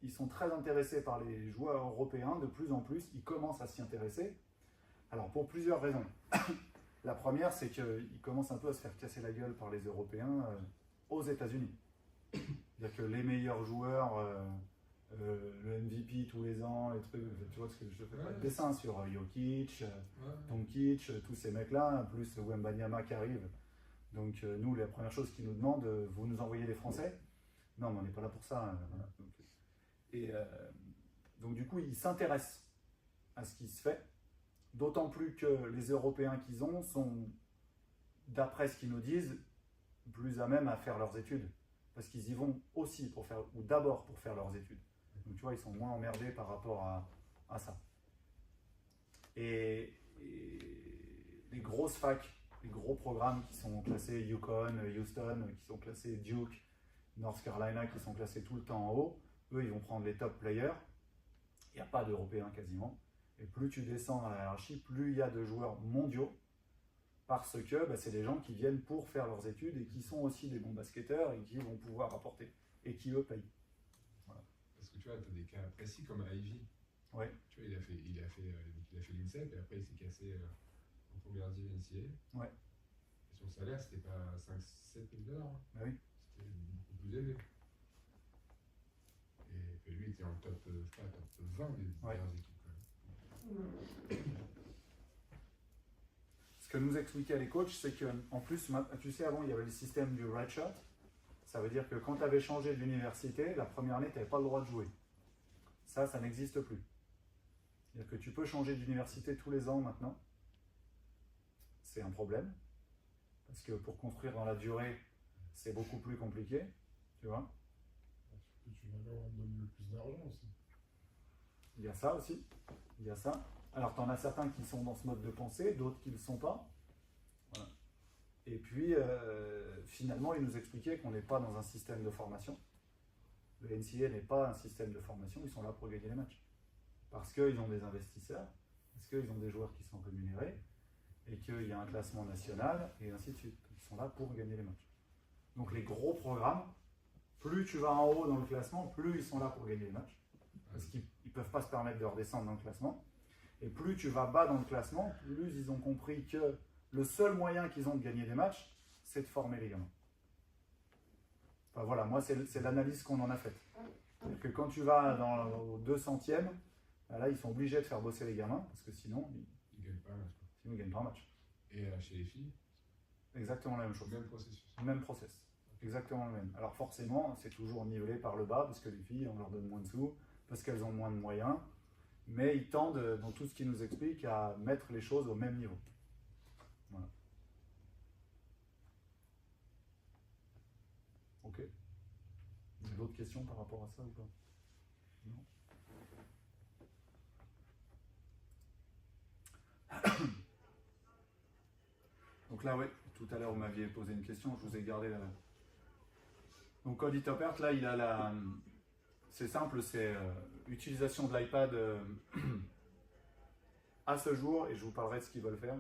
ils sont très intéressés par les joueurs européens, de plus en plus, ils commencent à s'y intéresser. Alors pour plusieurs raisons. La première, c'est qu'ils commencent un peu à se faire casser la gueule par les Européens aux États-Unis. C'est-à-dire que les meilleurs joueurs, le MVP tous les ans, les trucs, tu vois, parce que je fais pas de dessin sur Jokic, Doncic, tous ces mecs-là, plus Wembanyama qui arrive. Donc nous, la première chose qu'ils nous demandent, vous nous envoyez des Français? Non, mais on n'est pas là pour ça. Voilà. Donc du coup, ils s'intéressent à ce qui se fait. D'autant plus que les Européens qu'ils ont sont, d'après ce qu'ils nous disent, plus à même à faire leurs études. Parce qu'ils y vont aussi pour faire, ou d'abord pour faire leurs études. Donc tu vois, ils sont moins emmerdés par rapport à ça. Et les grosses facs, les gros programmes qui sont classés Yukon, Houston, qui sont classés Duke, North Carolina, qui sont classés tout le temps en haut, eux, ils vont prendre les top players. Il n'y a pas d'Européens quasiment. Et plus tu descends dans la hiérarchie, plus il y a de joueurs mondiaux, parce que c'est des gens qui viennent pour faire leurs études et qui sont aussi des bons basketteurs et qui vont pouvoir apporter, et qui eux payent. Voilà. Parce que tu vois, tu as des cas précis comme Ivy. Ouais. Tu vois, il a fait l'INSEP et après il s'est cassé en première division NCAA. Ouais. Et son salaire, c'était pas 5-7 000 $. Bah oui. C'était beaucoup plus élevé. Et lui, il était en top, top 20 des meilleures équipes. Ce que nous expliquaient les coachs, c'est qu'en plus, tu sais, avant, il y avait le système du redshirt. Ça veut dire que quand tu avais changé d'université, la première année, tu n'avais pas le droit de jouer. Ça n'existe plus. C'est-à-dire que tu peux changer d'université tous les ans maintenant. C'est un problème. Parce que pour construire dans la durée, c'est beaucoup plus compliqué. Tu vois? Et tu vas avoir donner plus d'argent aussi. Il y a ça aussi. Il y a ça. Alors, tu en as certains qui sont dans ce mode de pensée, d'autres qui ne le sont pas. Voilà. Et puis, finalement, ils nous expliquaient qu'on n'est pas dans un système de formation. Le NCAA n'est pas un système de formation, ils sont là pour gagner les matchs. Parce qu'ils ont des investisseurs, parce qu'ils ont des joueurs qui sont rémunérés, et qu'il y a un classement national, et ainsi de suite. Ils sont là pour gagner les matchs. Donc les gros programmes, plus tu vas en haut dans le classement, plus ils sont là pour gagner les matchs. Parce qu'ils ne peuvent pas se permettre de redescendre dans le classement. Et plus tu vas bas dans le classement, plus ils ont compris que le seul moyen qu'ils ont de gagner des matchs, c'est de former les gamins. Enfin voilà, moi c'est l'analyse qu'on en a faite. C'est-à-dire que quand tu vas au 200e, là ils sont obligés de faire bosser les gamins, parce que sinon Ils ne gagnent pas un match. ils ne gagnent pas un match. Et chez les filles, Exactement la même chose. même processus. Même process. Exactement le même. Alors forcément, c'est toujours nivelé par le bas, parce que les filles, on leur donne moins de sous, parce qu'elles ont moins de moyens. Mais ils tendent, dans tout ce qu'ils nous expliquent, à mettre les choses au même niveau. Voilà. Ok. Il y a d'autres questions par rapport à ça ou pas? Non. Donc là, oui, tout à l'heure, vous m'aviez posé une question, je vous ai gardé la... Donc Cody Toppert, là, il a la... C'est simple, c'est utilisation de l'iPad à ce jour, et je vous parlerai de ce qu'ils veulent faire.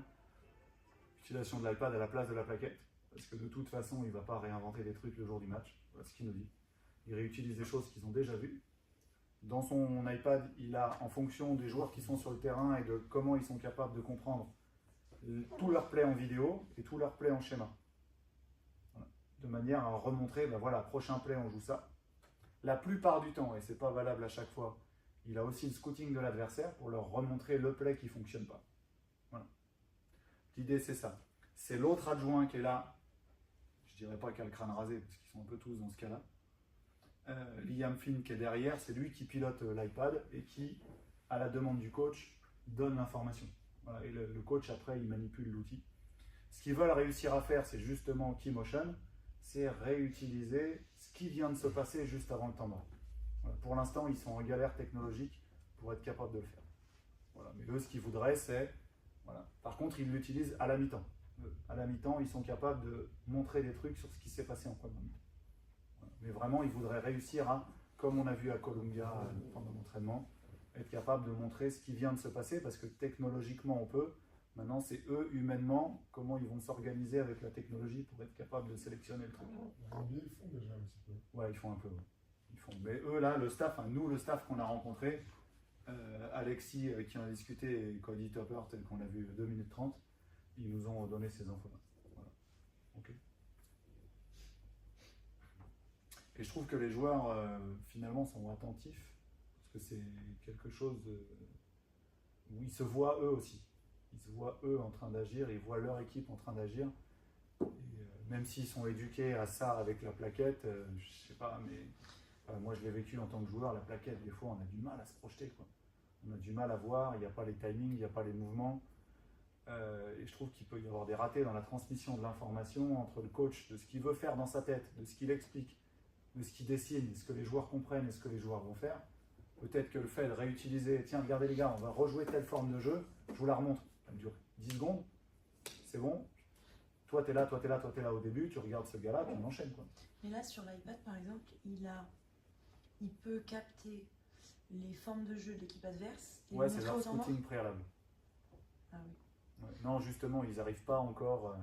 Utilisation de l'iPad à la place de la plaquette, parce que de toute façon, il ne va pas réinventer des trucs le jour du match. Voilà ce qu'il nous dit. Il réutilise des choses qu'ils ont déjà vues. Dans son iPad, il a, en fonction des joueurs qui sont sur le terrain et de comment ils sont capables de comprendre tout leur play en vidéo et tout leur play en schéma. Voilà. De manière à remontrer, ben voilà, prochain play, on joue ça. La plupart du temps, et ce n'est pas valable à chaque fois, il a aussi le scouting de l'adversaire pour leur remontrer le play qui ne fonctionne pas. Voilà. L'idée, c'est ça. C'est l'autre adjoint qui est là, je dirais pas qu'il a le crâne rasé, parce qu'ils sont un peu tous dans ce cas-là. Liam Flynn qui est derrière, c'est lui qui pilote l'iPad et qui, à la demande du coach, donne l'information. Voilà. Et le coach, après, il manipule l'outil. Ce qu'ils veulent réussir à faire, c'est justement Keymotion, c'est réutiliser ce qui vient de se passer juste avant le temps mort. Voilà. Pour l'instant, ils sont en galère technologique pour être capables de le faire. Voilà. Mais eux, ce qu'ils voudraient, c'est... Voilà. Par contre, ils l'utilisent à la mi-temps. À la mi-temps, ils sont capables de montrer des trucs sur ce qui s'est passé en première mi-temps. Voilà. Mais vraiment, ils voudraient réussir à, comme on a vu à Columbia pendant l'entraînement, être capable de montrer ce qui vient de se passer, parce que technologiquement, on peut. Maintenant, c'est eux, humainement, comment ils vont s'organiser avec la technologie pour être capables de sélectionner le truc. Les NBA, ils font déjà un petit peu. Ouais, ils font un peu. Ouais. Ils font. Mais eux, là, le staff, hein, nous, le staff qu'on a rencontré, Alexis, avec qui on a discuté, et Cody Toppert, qu'on a vu 2 minutes 30, ils nous ont donné ces infos-là. Voilà. Ok. Et je trouve que les joueurs, finalement, sont attentifs, parce que c'est quelque chose où ils se voient eux aussi. Ils se voient eux en train d'agir, ils voient leur équipe en train d'agir. Et, même s'ils sont éduqués à ça avec la plaquette, je sais pas, mais moi je l'ai vécu en tant que joueur, la plaquette, des fois on a du mal à se projeter, quoi. On a du mal à voir, il n'y a pas les timings, il n'y a pas les mouvements. Et je trouve qu'il peut y avoir des ratés dans la transmission de l'information entre le coach, de ce qu'il veut faire dans sa tête, de ce qu'il explique, de ce qu'il dessine, de ce que les joueurs comprennent et ce que les joueurs vont faire. Peut-être que le fait de réutiliser, tiens, regardez les gars, on va rejouer telle forme de jeu, je vous la remontre. Ça dure 10 secondes, c'est bon. Toi, t'es là, toi, t'es là, toi, t'es là au début, tu regardes ce gars-là, puis on enchaîne, quoi. Mais là, sur l'iPad, par exemple, il peut capter les formes de jeu de l'équipe adverse et Ouais, c'est montrer leur aux temps morts. scouting préalable. Ah oui. Ouais. Non, justement, ils n'arrivent pas encore.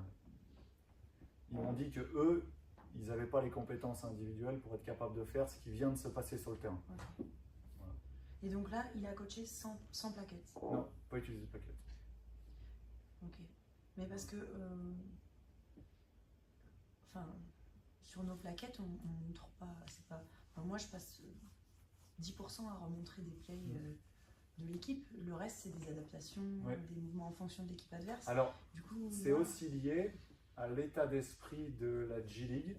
Ils m'ont dit que eux, ils n'avaient pas les compétences individuelles pour être capables de faire ce qui vient de se passer sur le terrain. Okay. Voilà. Et donc là, il a coaché sans plaquette. Non, pas utiliser de plaquette. Ok. Mais parce que, enfin, sur nos plaquettes, on ne montre pas. C'est pas. Enfin, moi, je passe 10% à remontrer des plays de l'équipe. Le reste, c'est des adaptations, Ouais. des mouvements en fonction de l'équipe adverse. Alors, Du coup, c'est voilà. aussi lié à l'état d'esprit de la G-League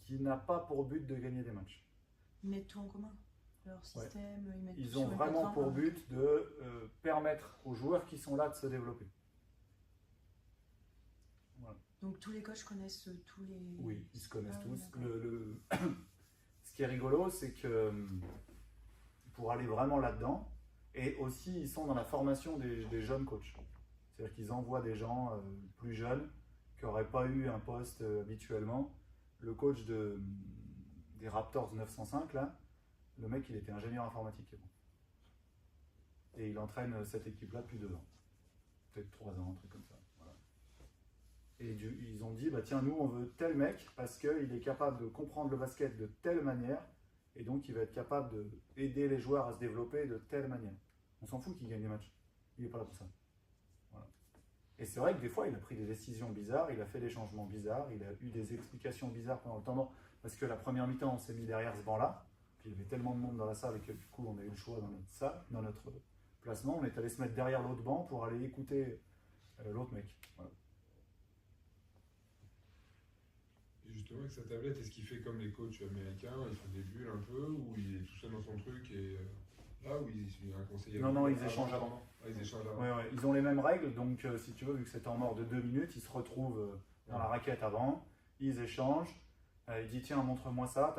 qui n'a pas pour but de gagner des matchs. Ils mettent tout en commun. Leur système, ils mettent tout Ils sur ont une vraiment plateforme, pour hein. but de permettre aux joueurs qui sont là de se développer. Donc tous les coachs connaissent tous les... Oui, ils se connaissent Ah oui, tous. d'accord. Ce qui est rigolo, c'est que pour aller vraiment là-dedans, et aussi ils sont dans la formation des jeunes coachs. C'est-à-dire qu'ils envoient des gens plus jeunes qui n'auraient pas eu un poste habituellement. Le coach des Raptors 905, là, le mec, il était ingénieur informatique. Et il entraîne cette équipe-là depuis 2 ans. Peut-être 3 ans, un truc comme ça. Voilà. Et ils ont dit, bah tiens, nous, on veut tel mec parce qu'il est capable de comprendre le basket de telle manière et donc il va être capable d'aider les joueurs à se développer de telle manière. On s'en fout qu'il gagne des matchs. Il n'est pas là pour ça. Voilà. Et c'est vrai que des fois, il a pris des décisions bizarres, il a fait des changements bizarres, il a eu des explications bizarres pendant le temps parce que la première mi-temps, on s'est mis derrière ce banc-là. Puis il y avait tellement de monde dans la salle et que du coup, on a eu le choix dans notre salle, dans notre placement. On est allé se mettre derrière l'autre banc pour aller écouter l'autre mec. Voilà. Et justement, avec sa tablette, est-ce qu'il fait comme les coachs américains, il fait des bulles un peu, ou il est tout seul dans son truc et là où il y a un conseiller? Non, ils échangent avant. Ah, ils échangent avant. Ouais. Ils ont les mêmes règles, donc si tu veux, vu que c'est en mort de 2 minutes, ils se retrouvent dans la raquette avant, ils échangent. Il dit tiens, montre-moi ça,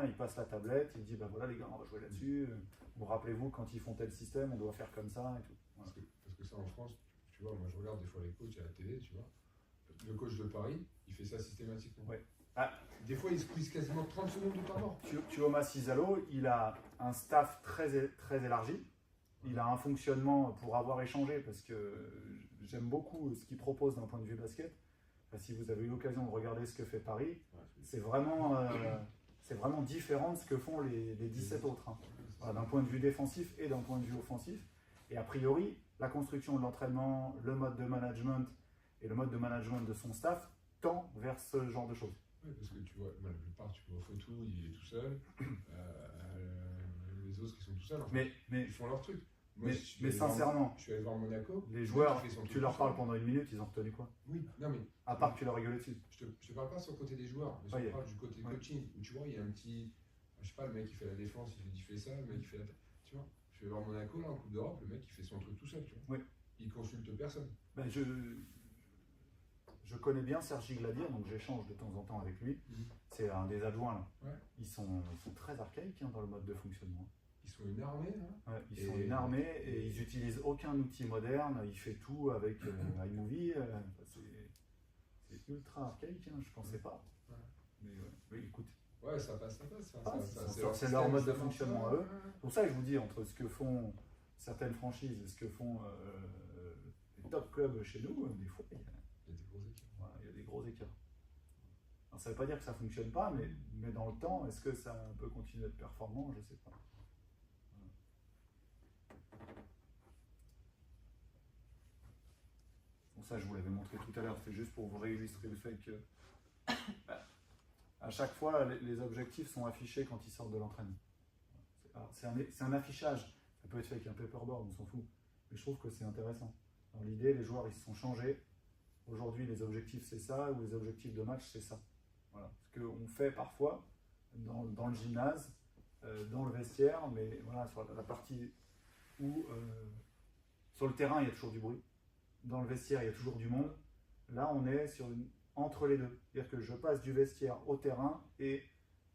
il passe la tablette, il dit bah voilà les gars, on va jouer là-dessus. Vous rappelez-vous quand ils font tel système, on doit faire comme ça et tout. Voilà. Parce que ça en France, tu vois, moi je regarde des fois les coachs à la télé, tu vois. Le coach de Paris, il fait ça systématiquement. Ouais. Ah. Des fois, il squeeze quasiment 30 secondes de temps mort. Tuoma Cisalo, il a un staff très élargi. Il a un fonctionnement pour avoir échangé, parce que j'aime beaucoup ce qu'il propose d'un point de vue basket. Enfin, si vous avez eu l'occasion de regarder ce que fait Paris, c'est vraiment différent de ce que font les 17 autres. Hein. Voilà, d'un point de vue défensif et d'un point de vue offensif. Et a priori, la construction de l'entraînement, le mode de management et le mode de management de son staff tend vers ce genre de choses. Oui, parce que tu vois, la plupart, tu vois Fotou, il est tout seul. Les autres, ils sont tout seuls. En fait. Mais Ils font leur truc. Moi, mais sincèrement, je suis allé voir Monaco. les joueurs, fait son tu truc leur tout parles seul. pendant 1 minute, ils ont retenu quoi? Oui, non mais. À part que tu leur rigoles dessus. Je te parle pas sur le côté des joueurs, mais je te parle du côté coaching. Où tu vois, il y a un petit. Je sais pas, le mec qui fait la défense, il fait ça, le mec qui fait la. Tu vois, je vais voir Monaco, là, en Coupe d'Europe, le mec il fait son truc tout seul, tu vois. Oui. Il consulte personne. Ben, je connais bien Sergi Gladir, donc j'échange de temps en temps avec lui. C'est un des adjoints là. Ouais. Ils sont très archaïques dans le mode de fonctionnement. Ils sont une armée, hein. Ouais, ils sont une armée et ils n'utilisent aucun outil moderne. Il fait tout avec iMovie. C'est ultra archaïque, hein, je pensais pas. Ouais. Mais oui, écoute. Ouais, ça passe. C'est leur mode de fonctionnement à eux. Pour ça, je vous dis, entre ce que font certaines franchises et ce que font les top clubs chez nous, des fois, il y a des gros écarts. Alors, ça ne veut pas dire que ça ne fonctionne pas, mais dans le temps, est-ce que ça peut continuer d'être performant? Je ne sais pas. Bon, ça, je vous l'avais montré tout à l'heure, c'était juste pour vous réillustrer le fait que à chaque fois, les objectifs sont affichés quand ils sortent de l'entraînement. C'est un affichage, ça peut être fait avec un paperboard, on s'en fout, mais je trouve que c'est intéressant. Dans l'idée, les joueurs ils se sont changés. Aujourd'hui, les objectifs c'est ça, ou les objectifs de match c'est ça. Voilà. Ce qu'on fait parfois dans le gymnase, dans le vestiaire, mais voilà, sur la partie où sur le terrain il y a toujours du bruit, dans le vestiaire il y a toujours du monde. Là, on est entre les deux. C'est-à-dire que je passe du vestiaire au terrain et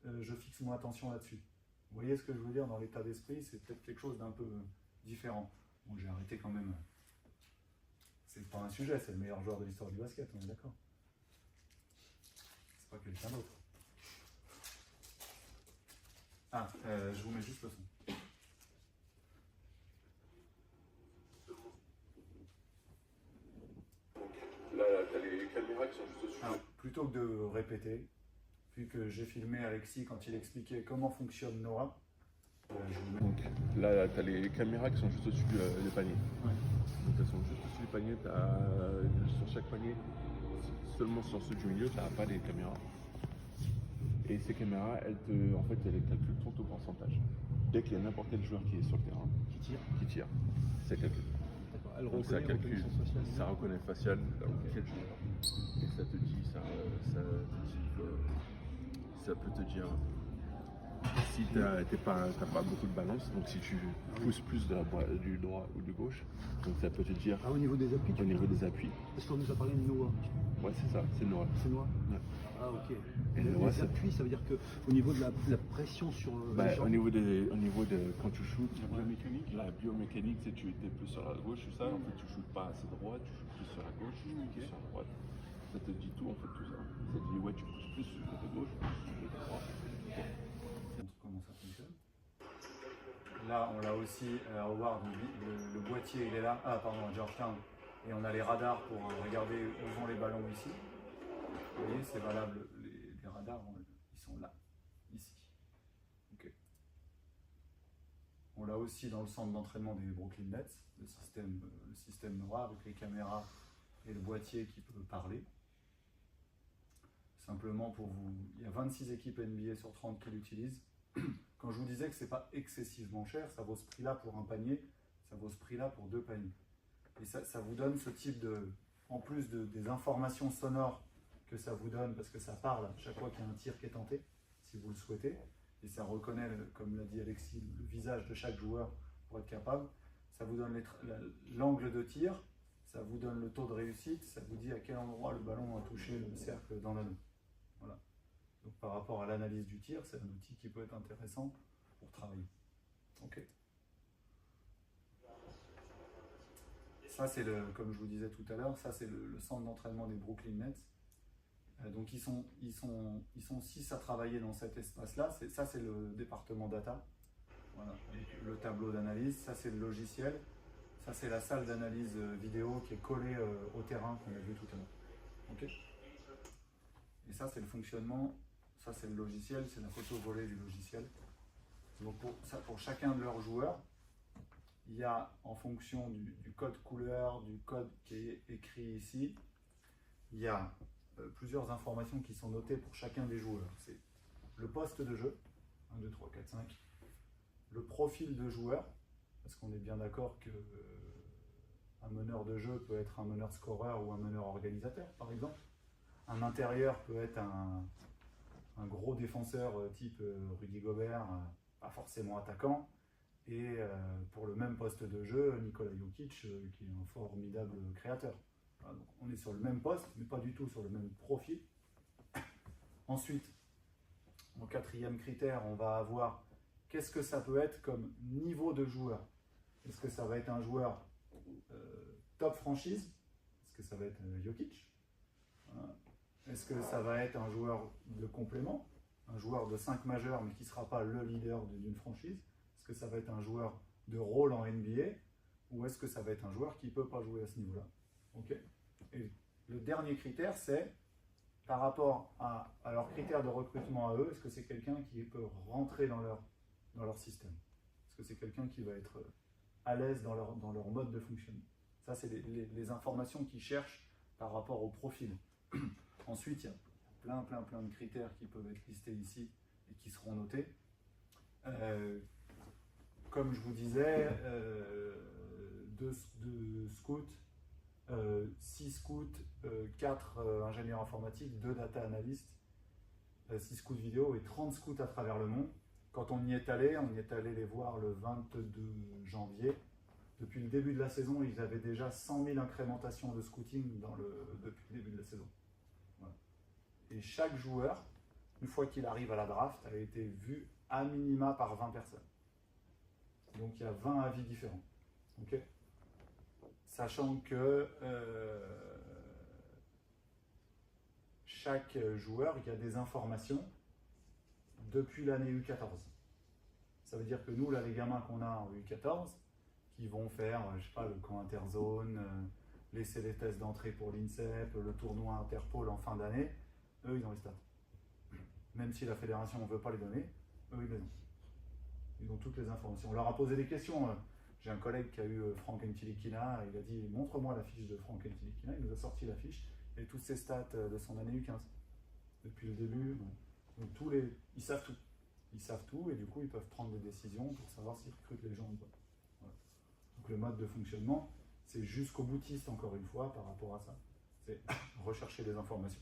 je fixe mon attention là-dessus. Vous voyez ce que je veux dire dans l'état d'esprit? C'est peut-être quelque chose d'un peu différent. Bon, j'ai arrêté quand même. C'est pas un sujet, c'est le meilleur joueur de l'histoire du basket, on est d'accord. C'est pas quelqu'un d'autre. Ah, je vous mets juste le son. Là, t'as les caméras qui sont juste au-dessus. Alors, plutôt que de répéter, vu que j'ai filmé Alexis quand il expliquait comment fonctionne Noah, je vous mets... Donc là, t'as les caméras qui sont juste au-dessus des paniers. Ouais. Donc elles sont juste au-dessus des paniers. Sur chaque panier, seulement sur ceux du milieu, t'as pas les caméras. Et ces caméras, elles calculent ton taux pourcentage. dès qu'il y a n'importe quel joueur qui est sur le terrain, qui tire, c'est calculé. D'accord. Elle Donc ça reconnaît calcule, reconnaissance faciale. ça reconnaît facial quel joueur. Et ça te dit, ça peut te dire si t'as pas beaucoup de balance, donc si tu pousses plus du droit ou du gauche, donc ça peut te dire Ah, au niveau des appuis, au niveau des appuis. Parce qu'on nous a parlé de Noah. Ouais, c'est ça, c'est Noah. C'est Noah. Ouais. Ah, ok. Et Les Noah, ça- appuis, ça veut dire qu'au niveau de la pression sur Bah, les jambes, au niveau de quand tu shootes, La biomécanique. la biomécanique, c'est tu étais plus sur la gauche, tout ça. En fait, tu shootes pas assez droit, tu shootes plus sur la gauche, tu shootes plus sur la droite. Ça te dit tout en fait, tout ça. Ça te dit ouais, tu pousses plus sur le côté gauche, tu pousses sur le côté droit. Montre comment ça fonctionne. Là, on l'a aussi à Howard, donc le boîtier il est là. Ah, pardon, à Georgetown. Et on a les radars pour regarder où vont les ballons ici. Vous voyez, c'est valable. Les radars, ils sont là, ici. Ok. On l'a aussi dans le centre d'entraînement des Brooklyn Nets, le système NORA avec les caméras et le boîtier qui peut parler. Simplement pour vous, il y a 26 équipes NBA sur 30 qui l'utilisent. Quand je vous disais que c'est pas excessivement cher, ça vaut ce prix-là pour un panier, ça vaut ce prix-là pour 2 paniers. Et ça vous donne ce type de, en plus des informations sonores que ça vous donne, parce que ça parle chaque fois qu'il y a un tir qui est tenté, si vous le souhaitez, et ça reconnaît, comme l'a dit Alexis, le visage de chaque joueur pour être capable. Ça vous donne l'angle de tir, ça vous donne le taux de réussite, ça vous dit à quel endroit le ballon a touché le cercle dans l'anneau. Voilà. Donc par rapport à l'analyse du tir, c'est un outil qui peut être intéressant pour travailler. Ok. Ça c'est comme je vous disais tout à l'heure, ça c'est le centre d'entraînement des Brooklyn Nets. Donc ils sont 6 à travailler dans cet espace-là. Ça c'est le département data. Voilà. Le tableau d'analyse, ça c'est le logiciel. Ça c'est la salle d'analyse vidéo qui est collée au terrain qu'on a vu tout à l'heure. Ok. Et ça c'est le fonctionnement. Ça c'est le logiciel, c'est la photo volée du logiciel. Donc pour chacun de leurs joueurs, il y a en fonction du code couleur, du code qui est écrit ici, il y a plusieurs informations qui sont notées pour chacun des joueurs. C'est le poste de jeu, 1, 2, 3, 4, 5, le profil de joueur, parce qu'on est bien d'accord que un meneur de jeu peut être un meneur scoreur ou un meneur organisateur, par exemple. Un intérieur peut être un gros défenseur type Rudy Gobert, pas forcément attaquant. Et pour le même poste de jeu, Nikola Jokic, qui est un formidable créateur. Voilà, donc on est sur le même poste, mais pas du tout sur le même profil. Ensuite, en quatrième critère, on va avoir qu'est-ce que ça peut être comme niveau de joueur. Est-ce que ça va être un joueur top franchise? Est-ce que ça va être Jokic? Voilà. Est-ce que ça va être un joueur de complément? Un joueur de 5 majeurs, mais qui ne sera pas le leader d'une franchise? Est-ce que ça va être un joueur de rôle en NBA? Ou est-ce que ça va être un joueur qui ne peut pas jouer à ce niveau-là? Okay. Et le dernier critère, c'est par rapport à leurs critères de recrutement à eux, est-ce que c'est quelqu'un qui peut rentrer dans leur système? Est-ce que c'est quelqu'un qui va être à l'aise dans leur mode de fonctionnement? Ça, c'est les informations qu'ils cherchent par rapport au profil. Ensuite, il y a plein de critères qui peuvent être listés ici et qui seront notés. Comme je vous disais, 2 scouts, 6 scouts, 4 ingénieurs informatiques, 2 data analystes, 6 scouts vidéo et 30 scouts à travers le monde. Quand on y est allé les voir le 22 janvier. Depuis le début de la saison, ils avaient déjà 100 000 incrémentations de scouting depuis le début de la saison. Voilà. Et chaque joueur, une fois qu'il arrive à la draft, a été vu à minima par 20 personnes. Donc il y a 20 avis différents. Okay. Sachant que chaque joueur, il y a des informations depuis l'année U14. Ça veut dire que nous, là, les gamins qu'on a en U14, qui vont faire, je sais pas, le camp interzone, laisser les tests d'entrée pour l'INSEP, le tournoi Interpol en fin d'année, eux, ils ont les stats. Même si la fédération ne veut pas les donner, eux, ils les ont. Ils ont toutes les informations. On leur a posé des questions. J'ai un collègue qui a eu Frank Ntilikina, il a dit montre-moi la fiche de Frank Ntilikina. Il nous a sorti la fiche et toutes ses stats de son année U15 depuis le début. Donc ils savent tout. ils savent tout et du coup ils peuvent prendre des décisions pour savoir s'ils recrutent les gens ou pas. Voilà. Donc le mode de fonctionnement, c'est jusqu'au boutiste encore une fois par rapport à ça. C'est rechercher des informations.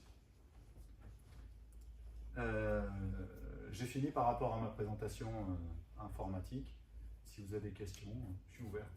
J'ai fini par rapport à ma présentation informatique. Si vous avez des questions, je suis ouvert.